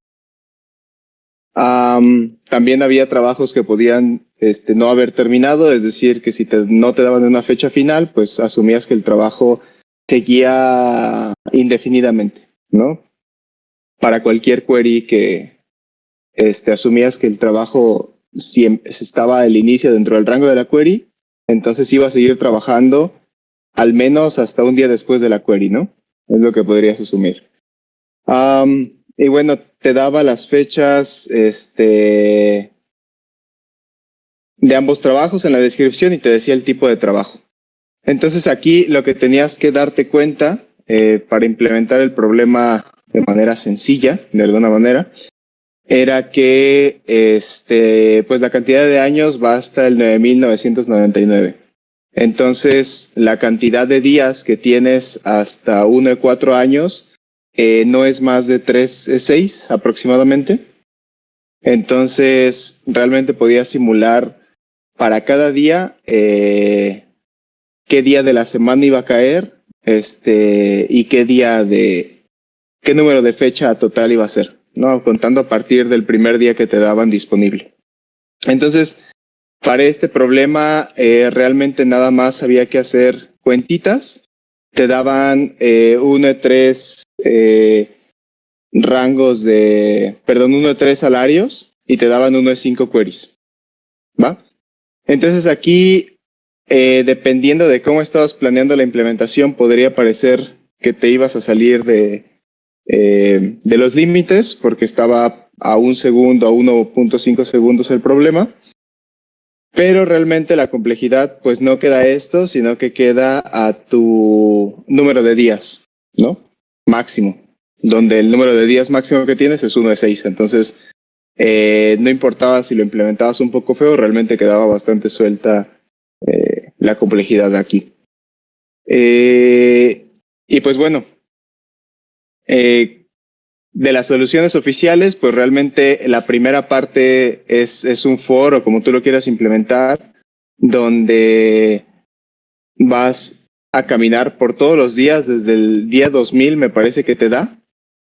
B: También había trabajos que podían no haber terminado, es decir, que si no te daban una fecha final, pues asumías que el trabajo seguía indefinidamente, ¿no? Para cualquier query que asumías que el trabajo si estaba al inicio dentro del rango de la query, entonces iba a seguir trabajando al menos hasta un día después de la query, ¿no? Es lo que podrías asumir. Y bueno, te daba las fechas de ambos trabajos en la descripción y te decía el tipo de trabajo. Entonces aquí lo que tenías que darte cuenta para implementar el problema de manera sencilla, de alguna manera, era que pues la cantidad de años va hasta el 9.999. Entonces, la cantidad de días que tienes hasta 1 de 4 años no es más de 3 de 6 aproximadamente. Entonces, realmente podías simular para cada día qué día de la semana iba a caer y qué número de fecha total iba a ser, ¿no? Contando a partir del primer día que te daban disponible. Entonces, para este problema, realmente nada más había que hacer cuentitas. Te daban 1 de 3 1 de 3 salarios y te daban 1 de 5 queries. ¿Va? Entonces aquí, dependiendo de cómo estabas planeando la implementación, podría parecer que te ibas a salir de los límites porque estaba a 1 segundo, a 1.5 segundos el problema. Pero realmente la complejidad pues no queda esto, sino que queda a tu número de días, ¿no? Máximo, donde el número de días máximo que tienes es 1 de 6. Entonces, no importaba si lo implementabas un poco feo, realmente quedaba bastante suelta la complejidad aquí. Y pues bueno, de las soluciones oficiales, pues realmente la primera parte es un for o como tú lo quieras implementar, donde vas a caminar por todos los días desde el día 2000 me parece que te da,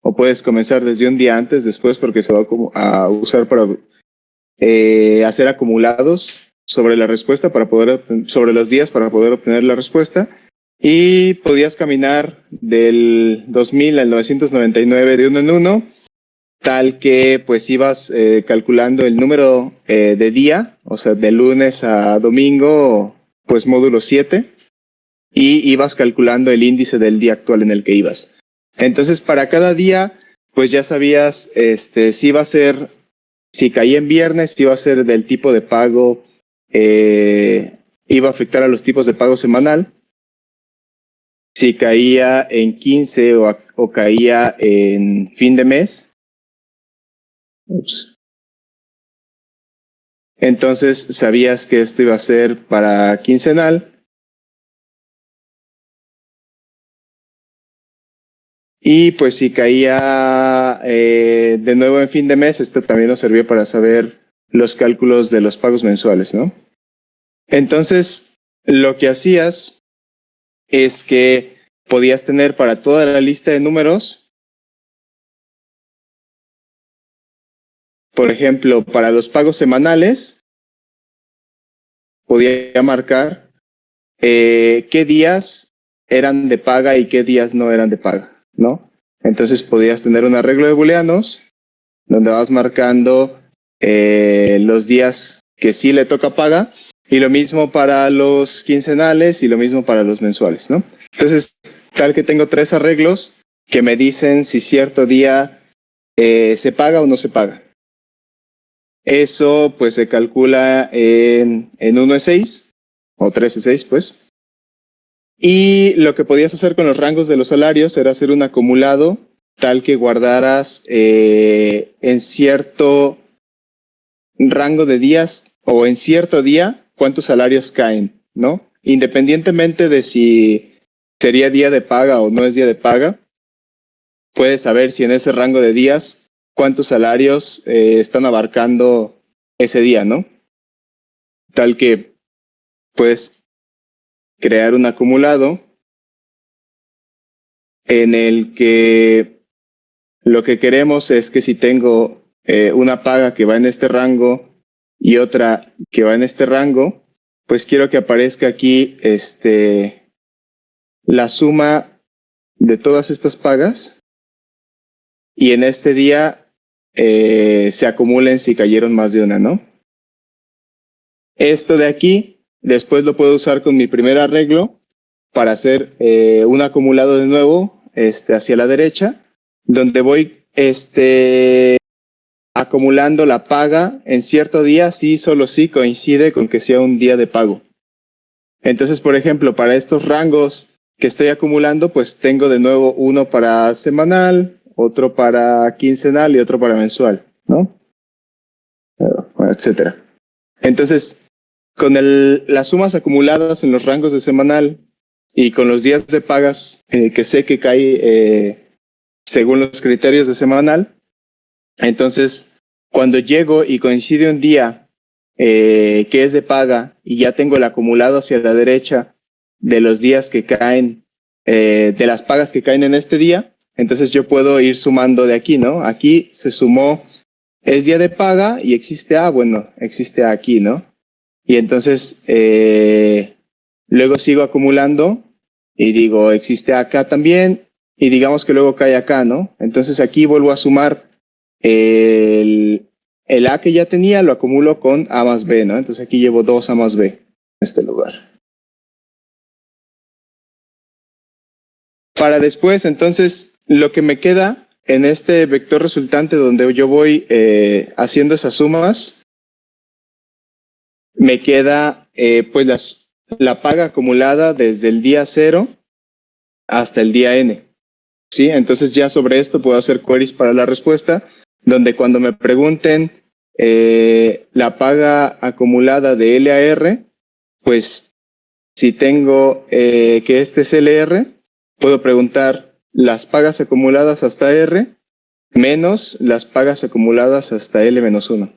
B: o puedes comenzar desde un día antes, después, porque se va a usar para hacer acumulados sobre la respuesta sobre los días para poder obtener la respuesta. Y podías caminar del 2000 al 999 de uno en uno, tal que pues ibas calculando el número de día, o sea, de lunes a domingo pues módulo 7 y ibas calculando el índice del día actual en el que ibas. Entonces, para cada día, pues ya sabías si iba a ser, si caía en viernes, si iba a ser del tipo de pago, iba a afectar a los tipos de pago semanal. Si caía en 15 o caía en fin de mes. Ups. Entonces sabías que esto iba a ser para quincenal. Y pues si caía de nuevo en fin de mes, esto también nos servía para saber los cálculos de los pagos mensuales, ¿no? Entonces, lo que hacías es que podías tener para toda la lista de números, por ejemplo, para los pagos semanales, podía marcar qué días eran de paga y qué días no eran de paga, ¿no? Entonces podías tener un arreglo de booleanos donde vas marcando los días que sí le toca paga y lo mismo para los quincenales y lo mismo para los mensuales, ¿no? Entonces, tal que tengo 3 arreglos que me dicen si cierto día se paga o no se paga. Eso pues se calcula en 1/6 o 3/6 pues. Y lo que podías hacer con los rangos de los salarios era hacer un acumulado tal que guardaras en cierto rango de días o en cierto día cuántos salarios caen, ¿no? Independientemente de si sería día de paga o no es día de paga, puedes saber si en ese rango de días cuántos salarios están abarcando ese día, ¿no? Tal que puedes crear un acumulado en el que lo que queremos es que si tengo una paga que va en este rango y otra que va en este rango, pues quiero que aparezca aquí la suma de todas estas pagas y en este día se acumulen si cayeron más de una, ¿no? Esto de aquí, después lo puedo usar con mi primer arreglo para hacer un acumulado de nuevo hacia la derecha, donde voy acumulando la paga en cierto día, sí, solo sí coincide con que sea un día de pago. Entonces, por ejemplo, para estos rangos que estoy acumulando, pues tengo de nuevo uno para semanal, otro para quincenal y otro para mensual, ¿no? Etcétera. Entonces, con las sumas acumuladas en los rangos de semanal y con los días de pagas que sé que cae según los criterios de semanal, entonces cuando llego y coincide un día que es de paga y ya tengo el acumulado hacia la derecha de los días que caen, de las pagas que caen en este día, entonces yo puedo ir sumando de aquí, ¿no? Aquí se sumó, es día de paga y existe A, bueno, existe A aquí, ¿no? Y entonces luego sigo acumulando y digo, existe acá también y digamos que luego cae acá, ¿no? Entonces aquí vuelvo a sumar el A que ya tenía, lo acumulo con A más B, ¿no? Entonces aquí llevo 2 A más B en este lugar. Para después, entonces, lo que me queda en este vector resultante donde yo voy haciendo esas sumas, me queda pues la paga acumulada desde el día 0 hasta el día N. ¿Sí? Entonces ya sobre esto puedo hacer queries para la respuesta, donde cuando me pregunten la paga acumulada de L a R, pues si tengo que este es LR, puedo preguntar las pagas acumuladas hasta R menos las pagas acumuladas hasta L-1.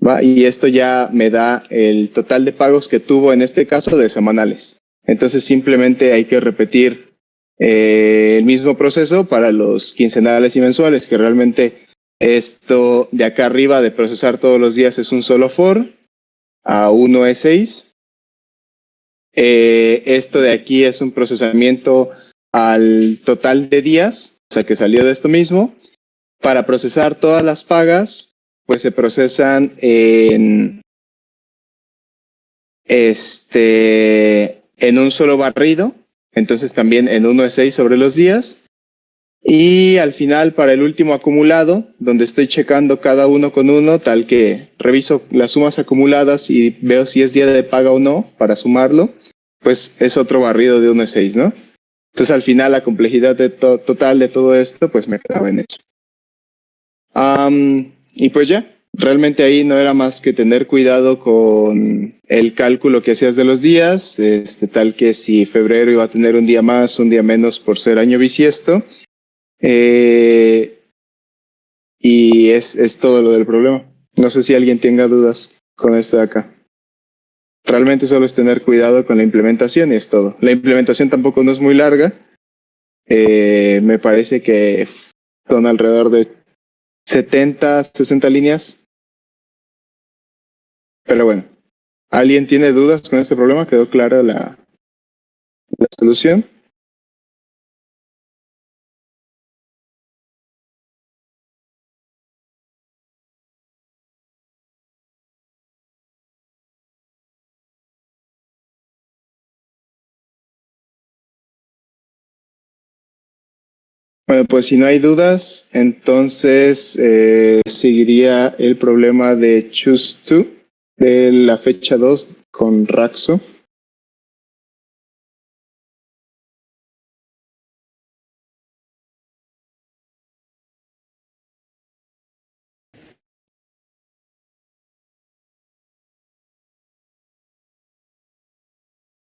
B: ¿Va? Y esto ya me da el total de pagos que tuvo en este caso de semanales. Entonces simplemente hay que repetir el mismo proceso para los quincenales y mensuales, que realmente esto de acá arriba de procesar todos los días es un solo for, a 1 es 6. Esto de aquí es un procesamiento al total de días, o sea que salió de esto mismo. Para procesar todas las pagas, pues se procesan en un solo barrido, entonces también en 1 de 6 sobre los días. Y al final, para el último acumulado, donde estoy checando cada uno con uno, tal que reviso las sumas acumuladas y veo si es día de paga o no, para sumarlo, pues es otro barrido de 1 de 6, ¿no? Entonces al final la complejidad total de todo esto, pues me quedaba en eso. Y pues ya, realmente ahí no era más que tener cuidado con el cálculo que hacías de los días, tal que si febrero iba a tener un día más, un día menos por ser año bisiesto. Y es todo lo del problema. No sé si alguien tenga dudas con esto de acá. Realmente solo es tener cuidado con la implementación y es todo. La implementación tampoco no es muy larga. Me parece que son alrededor de 70, 60 líneas. Pero bueno, ¿alguien tiene dudas con este problema? ¿Quedó clara la solución? Bueno, pues si no hay dudas, entonces seguiría el problema de choose to de la fecha 2 con Raxo.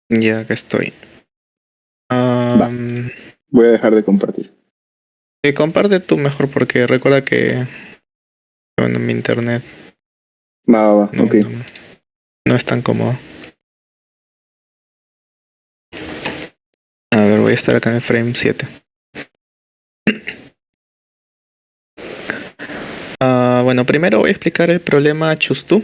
C: Ya que estoy.
B: Va, voy a dejar de compartir.
C: Comparte tú mejor porque recuerda que bueno, mi internet
B: Va,
C: no,
B: ok.
C: no es tan cómodo. A ver, voy a estar acá en el frame 7. Bueno, primero voy a explicar el problema choose to.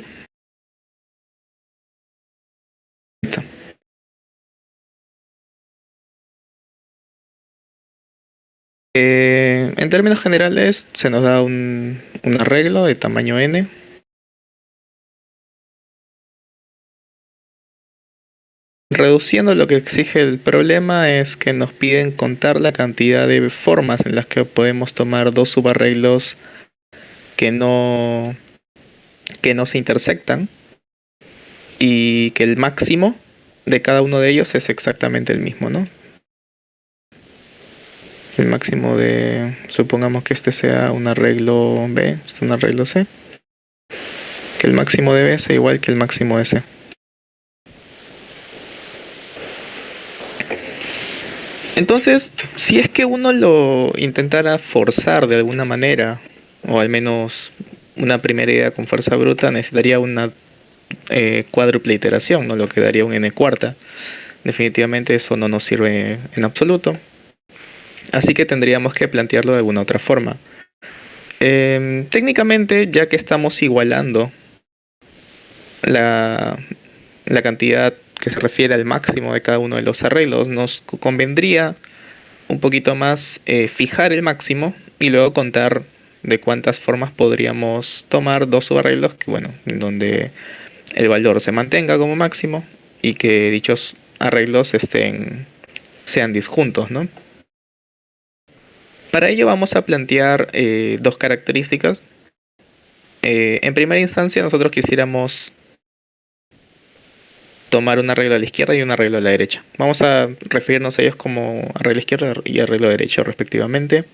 C: En términos generales, se nos da un arreglo de tamaño n. Reduciendo, lo que exige el problema es que nos piden contar la cantidad de formas en las que podemos tomar dos subarreglos que no se intersectan y que el máximo de cada uno de ellos es exactamente el mismo, ¿no? El máximo de, supongamos que este sea un arreglo B, este es un arreglo C, que el máximo de B sea igual que el máximo de C. Entonces, si es que uno lo intentara forzar de alguna manera, o al menos una primera idea con fuerza bruta, necesitaría una cuádruple iteración, ¿no? Lo que daría un n cuarta. Definitivamente eso no nos sirve en absoluto. Así que tendríamos que plantearlo de alguna otra forma. Técnicamente, ya que estamos igualando la cantidad que se refiere al máximo de cada uno de los arreglos, nos convendría un poquito más fijar el máximo y luego contar de cuántas formas podríamos tomar dos subarreglos que, bueno, donde el valor se mantenga como máximo y que dichos arreglos sean disjuntos, ¿no? Para ello vamos a plantear dos características. En primera instancia, nosotros quisiéramos tomar un arreglo a la izquierda y un arreglo a la derecha. Vamos a referirnos a ellos como arreglo izquierdo y arreglo derecho respectivamente.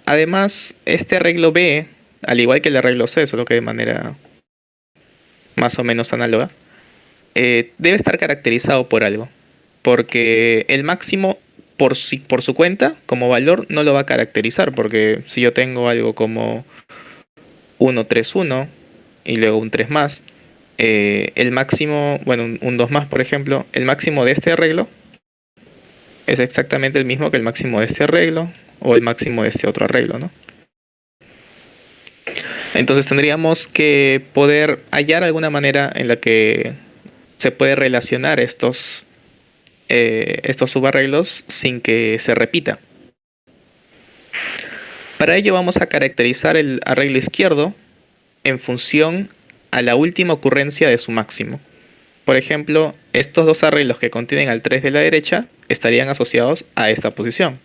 C: Además, este arreglo B, al igual que el arreglo C, solo que de manera más o menos análoga, debe estar caracterizado por algo. Porque el máximo por su cuenta, como valor, no lo va a caracterizar. Porque si yo tengo algo como 1, 3, 1 y luego un 3 más, el máximo, bueno, un 2 más por ejemplo, el máximo de este arreglo es exactamente el mismo que el máximo de este arreglo o el máximo de este otro arreglo, ¿no? Entonces tendríamos que poder hallar alguna manera en la que se puede relacionar estos subarreglos sin que se repita. Para ello vamos a caracterizar el arreglo izquierdo en función a la última ocurrencia de su máximo. Por ejemplo, estos dos arreglos que contienen al 3 de la derecha estarían asociados a esta posición,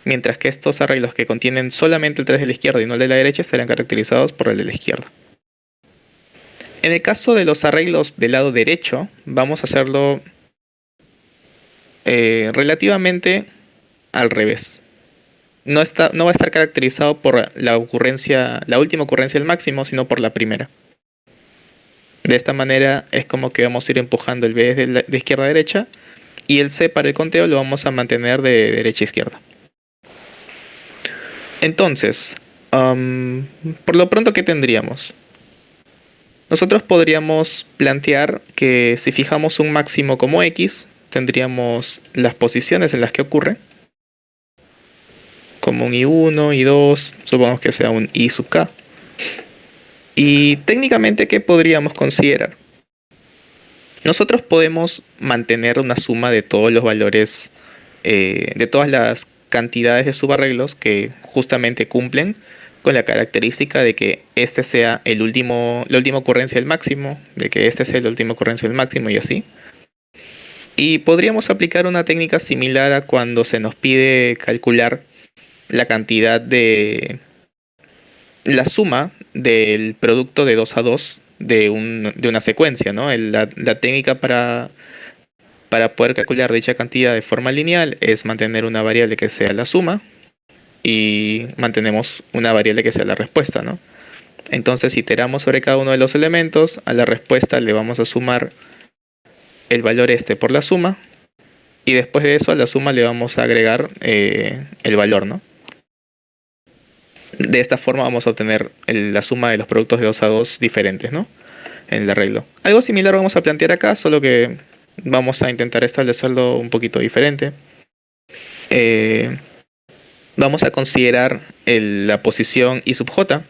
C: mientras que estos arreglos que contienen solamente el 3 de la izquierda y no el de la derecha estarían caracterizados por el de la izquierda. En el caso de los arreglos del lado derecho, vamos a hacerlo relativamente al revés. No va a estar caracterizado por la última ocurrencia del máximo, sino por la primera. De esta manera es como que vamos a ir empujando el B de izquierda a derecha y el C para el conteo lo vamos a mantener de derecha a izquierda. Entonces, por lo pronto, ¿qué tendríamos? Nosotros podríamos plantear que si fijamos un máximo como X, tendríamos las posiciones en las que ocurre, como un I1, I2, supongamos que sea un I sub K. Y técnicamente, ¿qué podríamos considerar? Nosotros podemos mantener una suma de todos los valores, de todas las cantidades de subarreglos que justamente cumplen con la característica de que este sea la última ocurrencia del máximo, de que este sea la última ocurrencia del máximo y así. Y podríamos aplicar una técnica similar a cuando se nos pide calcular la cantidad de la suma del producto de 2 a 2 de una secuencia, ¿no? La técnica para poder calcular dicha cantidad de forma lineal es mantener una variable que sea la suma y mantenemos una variable que sea la respuesta, ¿no? Entonces iteramos sobre cada uno de los elementos, a la respuesta le vamos a sumar el valor por la suma y después de eso a la suma le vamos a agregar el valor, ¿no? De esta forma vamos a obtener la suma de los productos de 2 a 2 diferentes, ¿no? En el arreglo. Algo similar vamos a plantear acá, solo que vamos a intentar establecerlo un poquito diferente. Vamos a considerar la posición I sub j.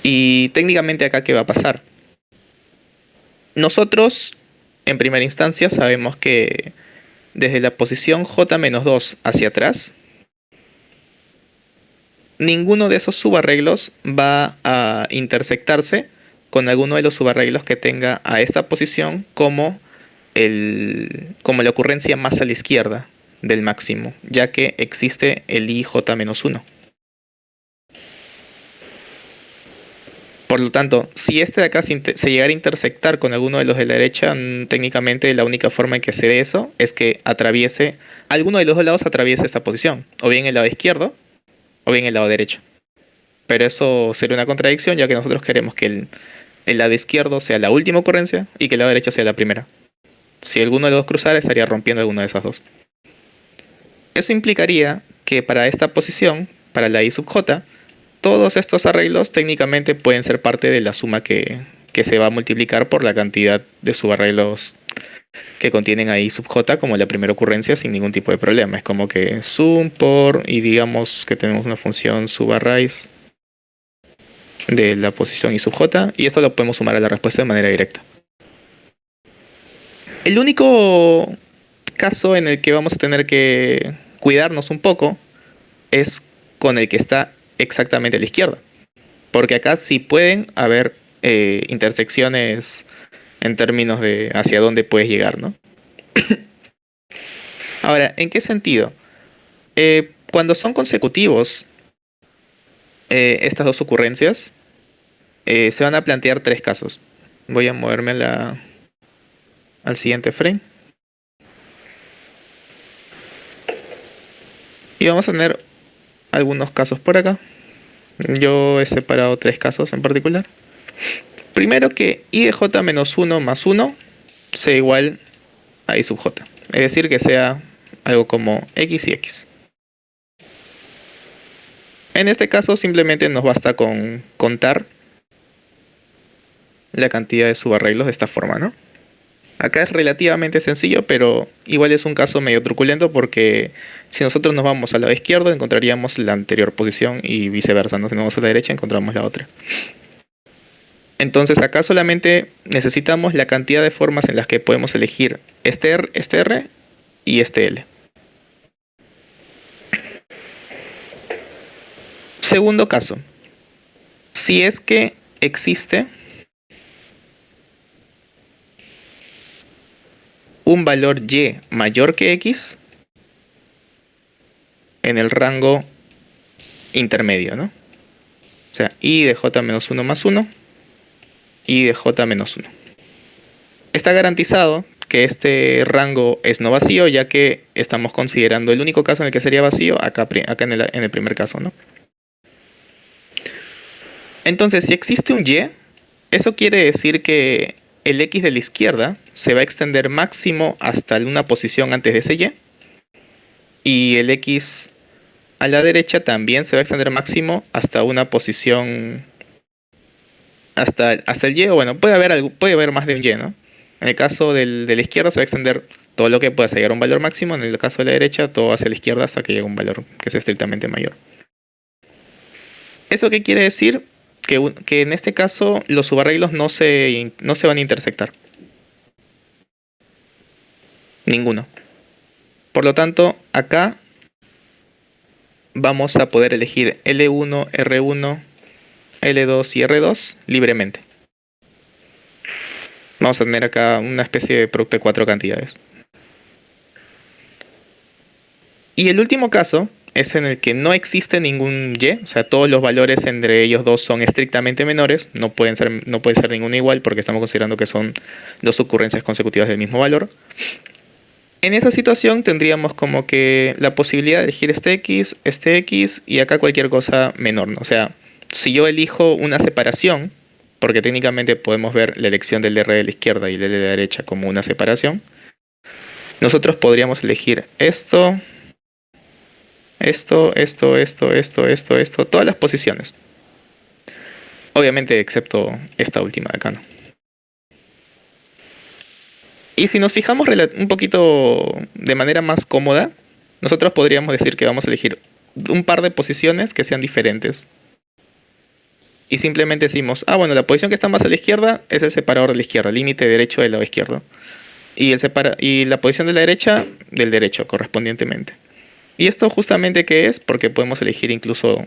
C: Y técnicamente acá, ¿qué va a pasar? Nosotros, en primera instancia, sabemos que desde la posición j-2 hacia atrás, ninguno de esos subarreglos va a intersectarse con alguno de los subarreglos que tenga a esta posición como la ocurrencia más a la izquierda del máximo, ya que existe el IJ-1. Por lo tanto, si este de acá se llegara a intersectar con alguno de los de la derecha, técnicamente la única forma en que se dé eso es que alguno de los dos lados atraviese esta posición, o bien el lado izquierdo, o bien el lado derecho. Pero eso sería una contradicción, ya que nosotros queremos que el lado izquierdo sea la última ocurrencia y que el lado derecho sea la primera. Si alguno de los dos cruzara, estaría rompiendo alguno de esas dos. Eso implicaría que para esta posición, para la I sub j, todos estos arreglos técnicamente pueden ser parte de la suma que se va a multiplicar por la cantidad de subarreglos que contienen a I sub j como la primera ocurrencia sin ningún tipo de problema. Es como que sum por, y digamos que tenemos una función subarraíz de la posición I sub j, y esto lo podemos sumar a la respuesta de manera directa. El único caso en el que vamos a tener que cuidarnos un poco es con el que está exactamente a la izquierda, porque acá sí pueden haber intersecciones en términos de hacia dónde puedes llegar, ¿no? Ahora, ¿en qué sentido? Cuando son consecutivos estas dos ocurrencias, se van a plantear tres casos. Voy a moverme al siguiente frame. Y vamos a tener algunos casos por acá. Yo he separado tres casos en particular. Primero, que I de j menos 1 más 1 sea igual a I sub j. Es decir, que sea algo como x y x. En este caso simplemente nos basta con contar la cantidad de subarreglos de esta forma, ¿no? Acá es relativamente sencillo, pero igual es un caso medio truculento porque si nosotros nos vamos al lado izquierdo encontraríamos la anterior posición y viceversa, ¿no? Si nos vamos a la derecha encontramos la otra. Entonces acá solamente necesitamos la cantidad de formas en las que podemos elegir este R y este L. Segundo caso. Si es que existe un valor y mayor que x en el rango intermedio, ¿no? O sea, y de j menos 1 más 1 y de j menos 1. Está garantizado que este rango es no vacío, ya que estamos considerando el único caso en el que sería vacío acá en el primer caso, ¿no? Entonces, si existe un y, eso quiere decir que el x de la izquierda se va a extender máximo hasta una posición antes de ese y el x a la derecha también se va a extender máximo hasta una posición hasta el y, o bueno, puede haber más de un y, ¿no? En el caso de la izquierda se va a extender todo lo que pueda llegar a un valor máximo, en el caso de la derecha todo hacia la izquierda hasta que llegue a un valor que sea estrictamente mayor. ¿Eso qué quiere decir? Que en este caso los subarreglos no se van a intersectar. Ninguno. Por lo tanto, acá vamos a poder elegir L1, R1, L2 y R2 libremente. Vamos a tener acá una especie de producto de 4 cantidades. Y el último caso es en el que no existe ningún y, o sea, todos los valores entre ellos dos son estrictamente menores, no puede ser ninguno igual porque estamos considerando que son dos ocurrencias consecutivas del mismo valor. En esa situación tendríamos como que la posibilidad de elegir este x y acá cualquier cosa menor, ¿no? O sea, si yo elijo una separación, porque técnicamente podemos ver la elección del r de la izquierda y el l de la derecha como una separación, nosotros podríamos elegir esto, todas las posiciones. Obviamente excepto esta última de acá, ¿no? Y si nos fijamos un poquito de manera más cómoda, nosotros podríamos decir que vamos a elegir un par de posiciones que sean diferentes. Y simplemente decimos, bueno, la posición que está más a la izquierda es el separador de la izquierda, límite derecho del lado izquierdo. Y la posición de la derecha, del derecho correspondientemente. ¿Y esto justamente qué es? Porque podemos elegir incluso,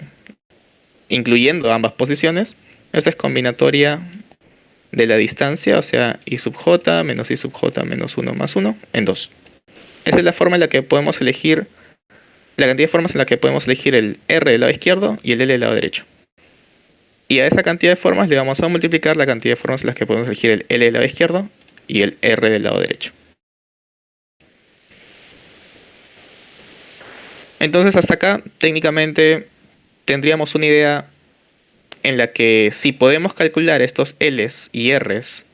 C: incluyendo ambas posiciones. Esta es combinatoria de la distancia, o sea, i sub j menos i sub j menos 1 más 1 en 2. Esa es la forma en la que podemos elegir, la cantidad de formas en la que podemos elegir el r del lado izquierdo y el l del lado derecho. Y a esa cantidad de formas le vamos a multiplicar la cantidad de formas en las que podemos elegir el l del lado izquierdo y el r del lado derecho. Entonces hasta acá técnicamente tendríamos una idea en la que si podemos calcular estos L's y R's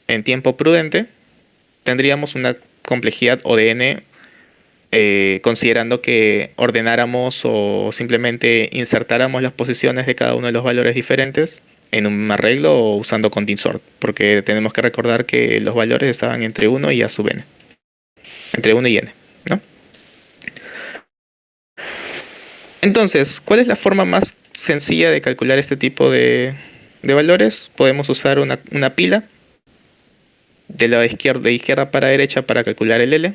C: en tiempo prudente, tendríamos una complejidad O de n considerando que ordenáramos o simplemente insertáramos las posiciones de cada uno de los valores diferentes en un arreglo o usando continued sort, porque tenemos que recordar que los valores estaban entre 1 y a sub n, entre 1 y n, ¿no? Entonces, ¿cuál es la forma más sencilla de calcular este tipo de valores? Podemos usar una pila de izquierda para derecha para calcular el L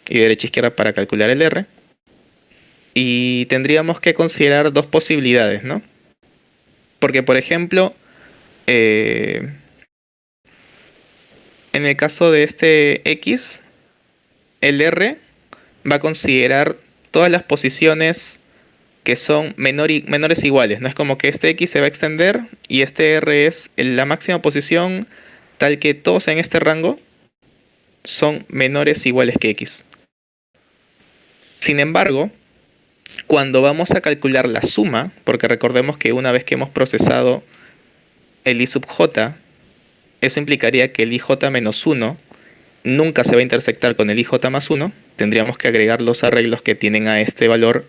C: y de derecha a izquierda para calcular el R. Y tendríamos que considerar dos posibilidades, ¿no? Porque, por ejemplo, en el caso de este X, el R va a considerar todas las posiciones que son menores iguales. No es como que este X se va a extender y este R es la máxima posición tal que todos en este rango son menores iguales que X. Sin embargo, cuando vamos a calcular la suma, porque recordemos que una vez que hemos procesado el i sub j, eso implicaría que el ij menos 1 nunca se va a intersectar con el ij más 1, tendríamos que agregar los arreglos que tienen a este valor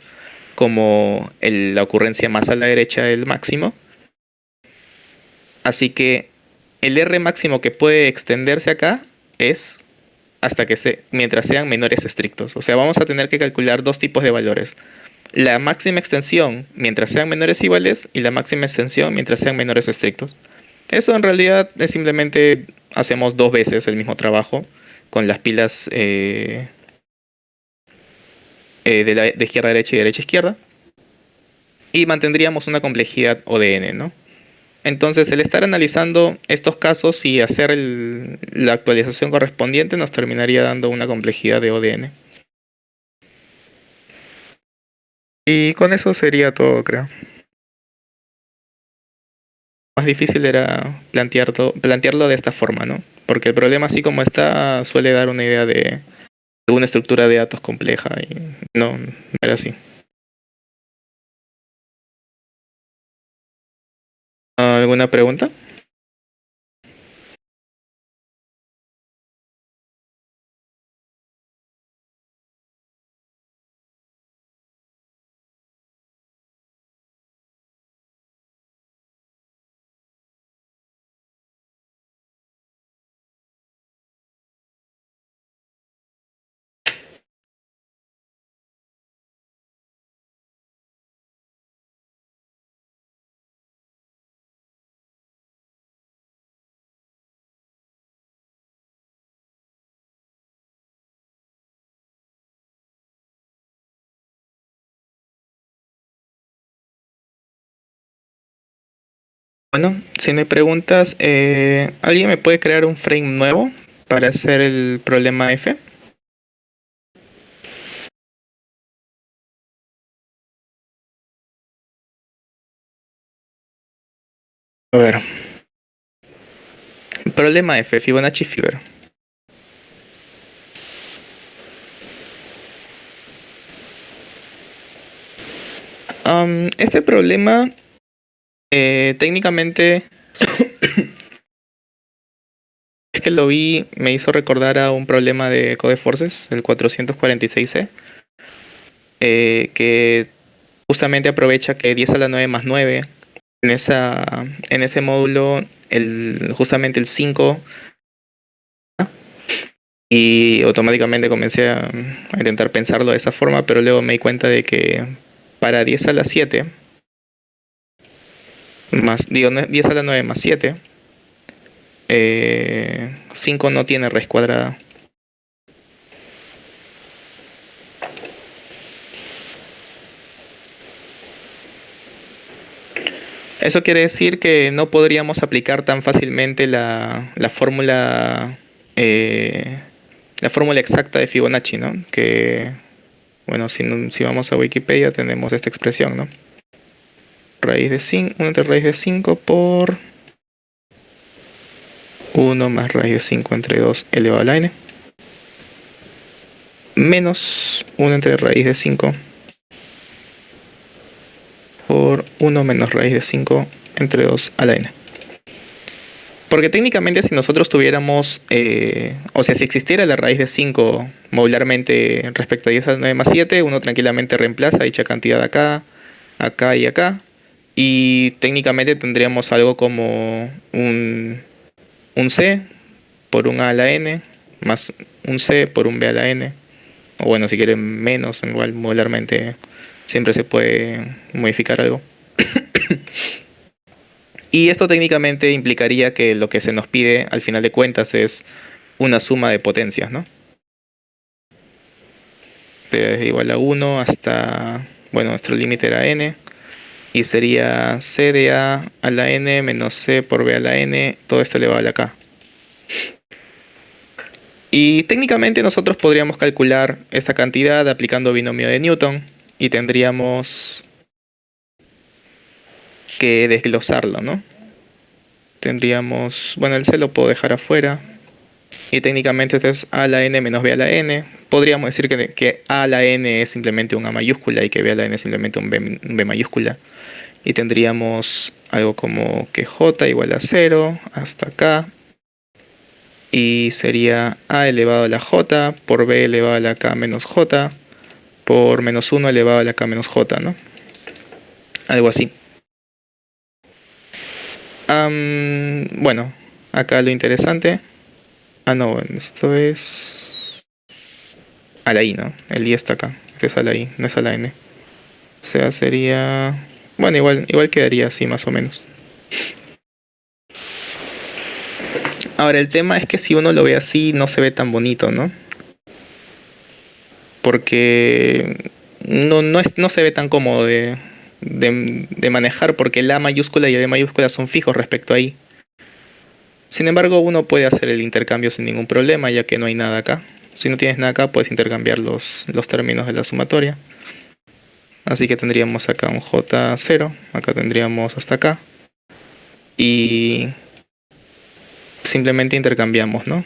C: como la ocurrencia más a la derecha del máximo. Así que el R máximo que puede extenderse acá es mientras sean menores estrictos. O sea, vamos a tener que calcular dos tipos de valores. La máxima extensión mientras sean menores iguales y la máxima extensión mientras sean menores estrictos. Eso en realidad es simplemente hacemos dos veces el mismo trabajo con las pilas de izquierda a derecha y derecha a izquierda, y mantendríamos una complejidad O de n, ¿no? Entonces, el estar analizando estos casos y hacer la actualización correspondiente nos terminaría dando una complejidad de ODN. Y con eso sería todo, creo. Más difícil era plantearlo de esta forma, ¿no? Porque el problema así como está suele dar una idea de una estructura de datos compleja y no era así. ¿Alguna pregunta? Bueno, si no hay preguntas, ¿alguien me puede crear un frame nuevo para hacer el problema F? A ver. Problema F, Fibonacci Fever. Este problema técnicamente es que lo vi, me hizo recordar a un problema de Codeforces, el 446C, que justamente aprovecha que 10 a la 9 más 9, en ese módulo, justamente el 5, y automáticamente comencé a intentar pensarlo de esa forma, pero luego me di cuenta de que para 10 a la 7, digo, 10 a la 9 más 7, 5 no tiene raíz cuadrada. Eso quiere decir que no podríamos aplicar tan fácilmente la fórmula exacta de Fibonacci, ¿no? Que, bueno, si vamos a Wikipedia tenemos esta expresión, ¿no? Raíz de 5, 1 entre raíz de 5 por 1 más raíz de 5 entre 2 elevado a la n, menos 1 entre raíz de 5 por 1 menos raíz de 5 entre 2 a la n. Porque técnicamente si nosotros tuviéramos, o sea, si existiera la raíz de 5 modularmente respecto a 10 a la 9 más 7, uno tranquilamente reemplaza dicha cantidad acá, acá y acá. Y técnicamente tendríamos algo como un C por un A a la N, más un C por un B a la N. O bueno, si quieren menos, igual modularmente siempre se puede modificar algo. Y esto técnicamente implicaría que lo que se nos pide al final de cuentas es una suma de potencias, ¿no? Desde igual a 1 hasta, bueno, nuestro límite era n, y sería c de a la n menos c por b a la n, todo esto elevado a la k. Y técnicamente nosotros podríamos calcular esta cantidad aplicando binomio de Newton y tendríamos que desglosarlo, ¿no? Tendríamos, bueno, el c lo puedo dejar afuera. Y técnicamente esto es a a la n menos b a la n. Podríamos decir que a a la n es simplemente un a mayúscula y que b a la n es simplemente un b mayúscula. Y tendríamos algo como que j igual a 0 hasta acá. Y sería a elevado a la j por b elevado a la k menos j por menos 1 elevado a la k menos j, ¿no? Algo así. Bueno, acá lo interesante. No, bueno, esto es a la i, ¿no? El i está acá. Esto es a la i, no es a la n. O sea, sería... Bueno, igual quedaría así más o menos. Ahora, el tema es que si uno lo ve así, no se ve tan bonito, ¿no? Porque no se ve tan cómodo de de manejar, porque el A mayúscula y el E mayúscula son fijos respecto a I. Sin embargo, uno puede hacer el intercambio sin ningún problema, ya que no hay nada acá. Si no tienes nada acá, puedes intercambiar los términos de la sumatoria. Así que tendríamos acá un J0, acá tendríamos hasta acá. Y simplemente intercambiamos, ¿no?,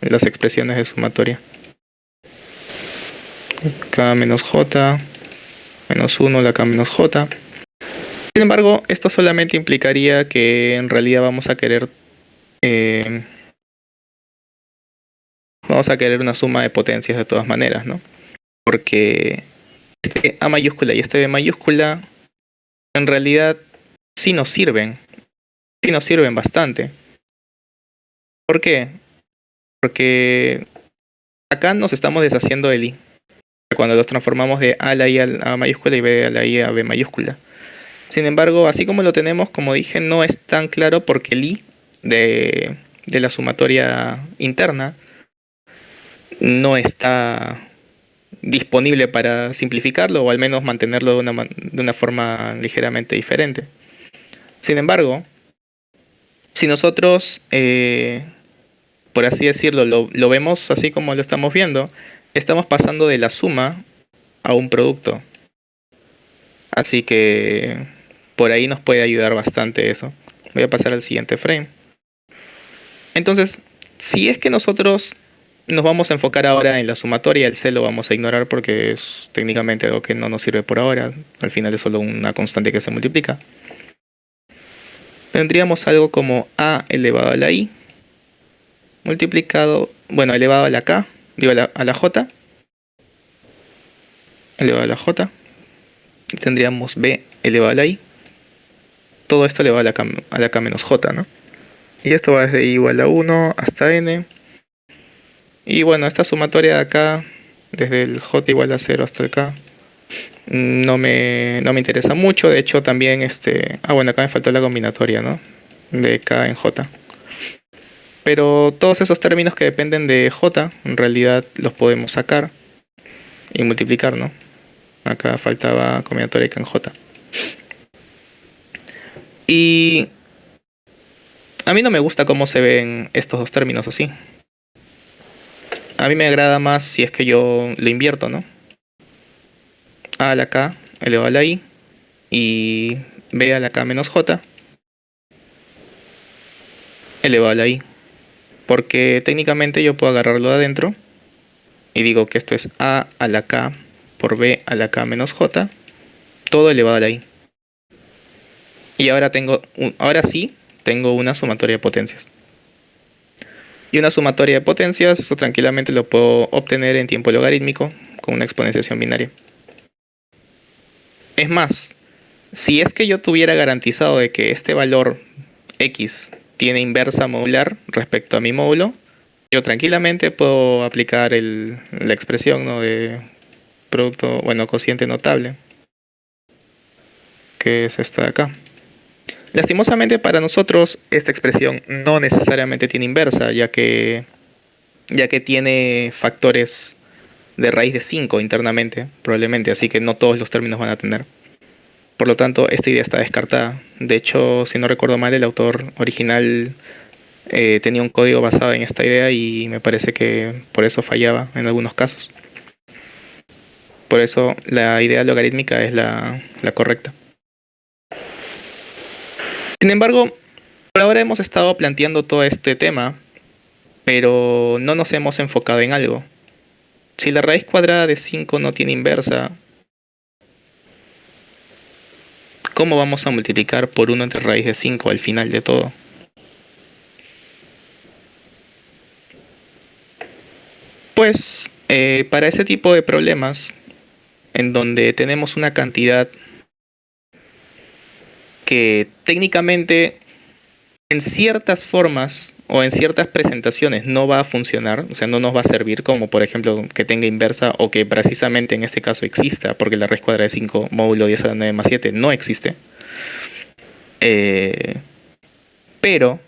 C: las expresiones de sumatoria. K menos J, menos 1, la K menos J. Sin embargo, esto solamente implicaría que en realidad vamos a querer una suma de potencias de todas maneras, ¿no? Porque este A mayúscula y este B mayúscula en realidad sí nos sirven bastante. ¿Por qué? Porque acá nos estamos deshaciendo del I cuando los transformamos de A a la I a A mayúscula y B a la I a B mayúscula. Sin embargo, así como lo tenemos, como dije, no es tan claro porque el I de la sumatoria interna no está disponible para simplificarlo o al menos mantenerlo de una forma ligeramente diferente. Sin embargo, si nosotros, por así decirlo, lo vemos así como lo estamos viendo, estamos pasando de la suma a un producto. Así que por ahí nos puede ayudar bastante eso. Voy a pasar al siguiente frame. Entonces, si es que nosotros nos vamos a enfocar ahora en la sumatoria, el C lo vamos a ignorar porque es técnicamente algo que no nos sirve por ahora. Al final es solo una constante que se multiplica. Tendríamos algo como A elevado a la I multiplicado, elevado a la K, a la J, elevado a la J. Y tendríamos B elevado a la I. Todo esto elevado a la K menos J, ¿no? Y esto va desde I igual a 1 hasta N. Y bueno, esta sumatoria de acá, desde el J igual a 0 hasta el K, no me interesa mucho. De hecho también acá me faltó la combinatoria, ¿no?, de K en J. Pero todos esos términos que dependen de J, en realidad los podemos sacar y multiplicar, ¿no? Acá faltaba combinatoria K en J. Y a mí no me gusta cómo se ven estos dos términos así. A mí me agrada más si es que yo lo invierto, ¿no? A la K elevado a la I y B a la K menos J elevado a la I. Porque técnicamente yo puedo agarrarlo de adentro y digo que esto es A a la K por B a la K menos J, todo elevado a la I. Y ahora sí tengo una sumatoria de potencias. Y una sumatoria de potencias, eso tranquilamente lo puedo obtener en tiempo logarítmico con una exponenciación binaria. Es más, si es que yo tuviera garantizado de que este valor X tiene inversa modular respecto a mi módulo, yo tranquilamente puedo aplicar la expresión, ¿no?, de producto, cociente notable, que es esta de acá. Lastimosamente para nosotros esta expresión no necesariamente tiene inversa, ya que tiene factores de raíz de 5 internamente, probablemente, así que no todos los términos van a tener. Por lo tanto, esta idea está descartada. De hecho, si no recuerdo mal, el autor original tenía un código basado en esta idea y me parece que por eso fallaba en algunos casos. Por eso la idea logarítmica es la correcta. Sin embargo, por ahora hemos estado planteando todo este tema, pero no nos hemos enfocado en algo. Si la raíz cuadrada de 5 no tiene inversa, ¿cómo vamos a multiplicar por 1 entre raíz de 5 al final de todo? Pues, para ese tipo de problemas, en donde tenemos una cantidad que técnicamente en ciertas formas o en ciertas presentaciones no va a funcionar, o sea, no nos va a servir, como por ejemplo que tenga inversa o que precisamente en este caso exista, porque la raíz cuadrada de 5 módulo 10 a la 9 más 7 no existe. Pero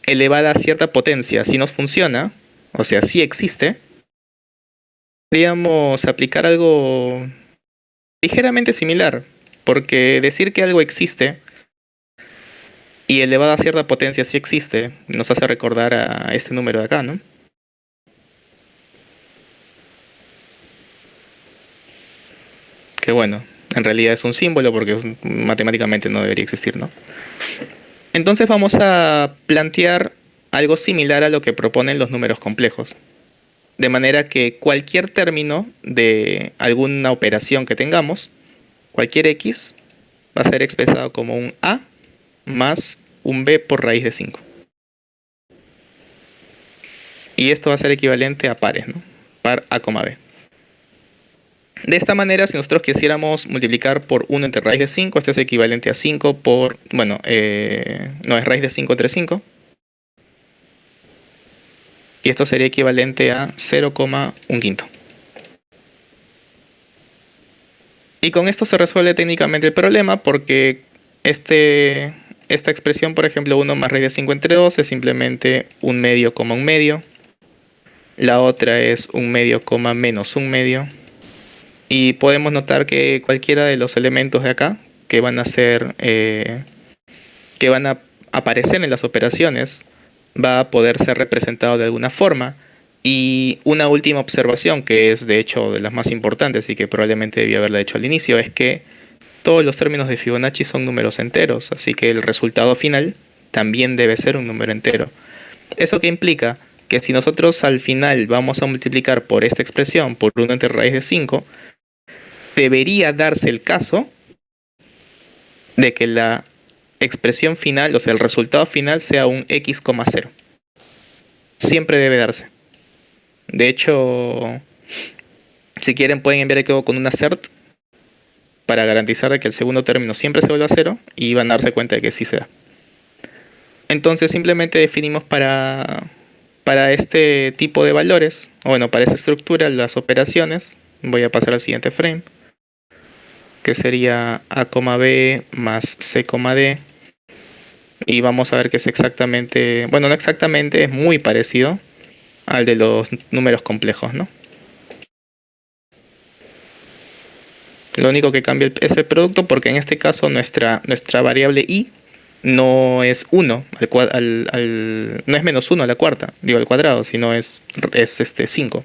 C: elevada a cierta potencia, si nos funciona, o sea, si existe, podríamos aplicar algo ligeramente similar. Porque decir que algo existe y elevado a cierta potencia sí existe, nos hace recordar a este número de acá, ¿no? Que bueno, en realidad es un símbolo porque matemáticamente no debería existir, ¿no? Entonces vamos a plantear algo similar a lo que proponen los números complejos. De manera que cualquier término de alguna operación que tengamos, cualquier x, va a ser expresado como un a más un b por raíz de 5. Y esto va a ser equivalente a pares, ¿no? Par a, b. De esta manera, si nosotros quisiéramos multiplicar por 1 entre raíz de 5, este es equivalente a 5 por... Bueno, no, es raíz de 5 entre 5. Y esto sería equivalente a 0,1 quinto. Y con esto se resuelve técnicamente el problema porque esta expresión, por ejemplo, 1 más raíz de 5 entre 2 es simplemente 1 medio, coma 1 medio. La otra es 1 medio, coma menos 1 medio. Y podemos notar que cualquiera de los elementos de acá que van a ser, que van a aparecer en las operaciones va a poder ser representado de alguna forma. Y una última observación, que es de hecho de las más importantes y que probablemente debía haberla hecho al inicio, es que todos los términos de Fibonacci son números enteros, así que el resultado final también debe ser un número entero. ¿Eso qué implica? Que si nosotros al final vamos a multiplicar por esta expresión, por 1 entre raíz de 5, debería darse el caso de que la expresión final, o sea, el resultado final sea un x, 0. Siempre debe darse. De hecho, si quieren pueden enviar el código con una cert para garantizar de que el segundo término siempre se vuelva a 0 y van a darse cuenta de que sí se da. Entonces simplemente definimos para este tipo de valores, o bueno, para esa estructura, las operaciones. Voy a pasar al siguiente frame, que sería a, b más c, d. Y vamos a ver que es exactamente, bueno, no exactamente, es muy parecido al de los números complejos, ¿no? Lo único que cambia es el producto, porque en este caso nuestra variable i no es 1, no es menos 1 a la cuarta, digo al cuadrado, sino es 5.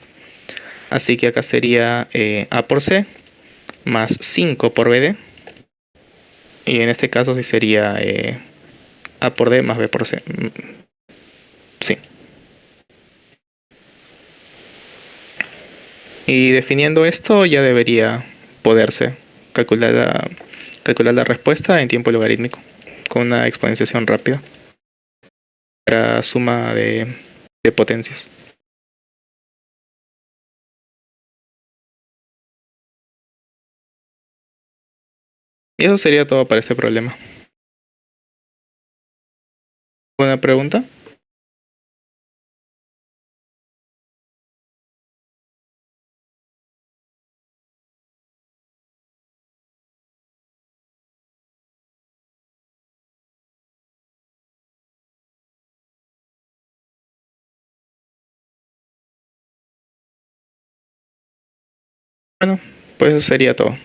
C: Así que acá sería a por c más 5 por bd. Y en este caso sí sería a por d más b por c. Sí. Y definiendo esto ya debería poderse calcular la respuesta en tiempo logarítmico con una exponenciación rápida para suma de potencias. Y eso sería todo para este problema. ¿Alguna pregunta? Bueno, pues eso sería todo.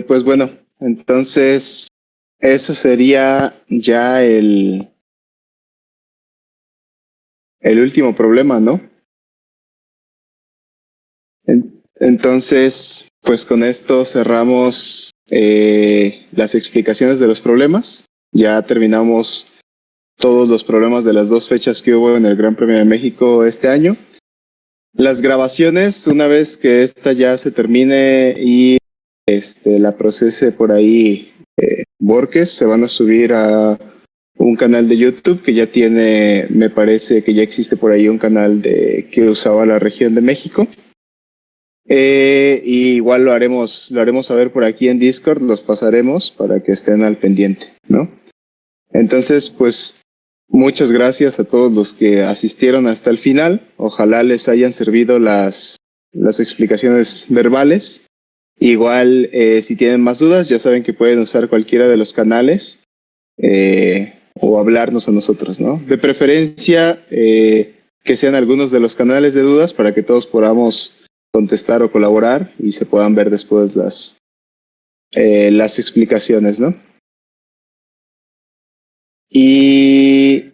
B: Pues bueno, entonces eso sería ya el último problema, ¿no? Entonces, pues con esto cerramos las explicaciones de los problemas. Ya terminamos todos los problemas de las dos fechas que hubo en el Gran Premio de México este año. Las grabaciones, una vez que esta ya se termine y la procese por ahí Borges, se van a subir a un canal de YouTube que ya tiene, me parece que ya existe por ahí un canal que usaba la región de México. Y igual lo haremos saber por aquí en Discord, los pasaremos para que estén al pendiente, ¿no? Entonces, pues muchas gracias a todos los que asistieron hasta el final. Ojalá les hayan servido las explicaciones verbales Igual, si tienen más dudas, ya saben que pueden usar cualquiera de los canales o hablarnos a nosotros, ¿no? De preferencia, que sean algunos de los canales de dudas para que todos podamos contestar o colaborar y se puedan ver después las explicaciones, ¿no? Y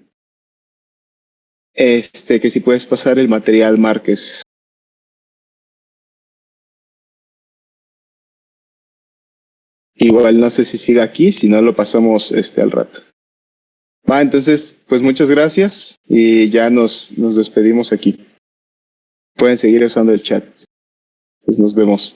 B: que si puedes pasar el material, Márquez. Igual no sé si siga aquí, si no lo pasamos al rato. Va, entonces, pues muchas gracias y ya nos despedimos aquí. Pueden seguir usando el chat. Pues nos vemos.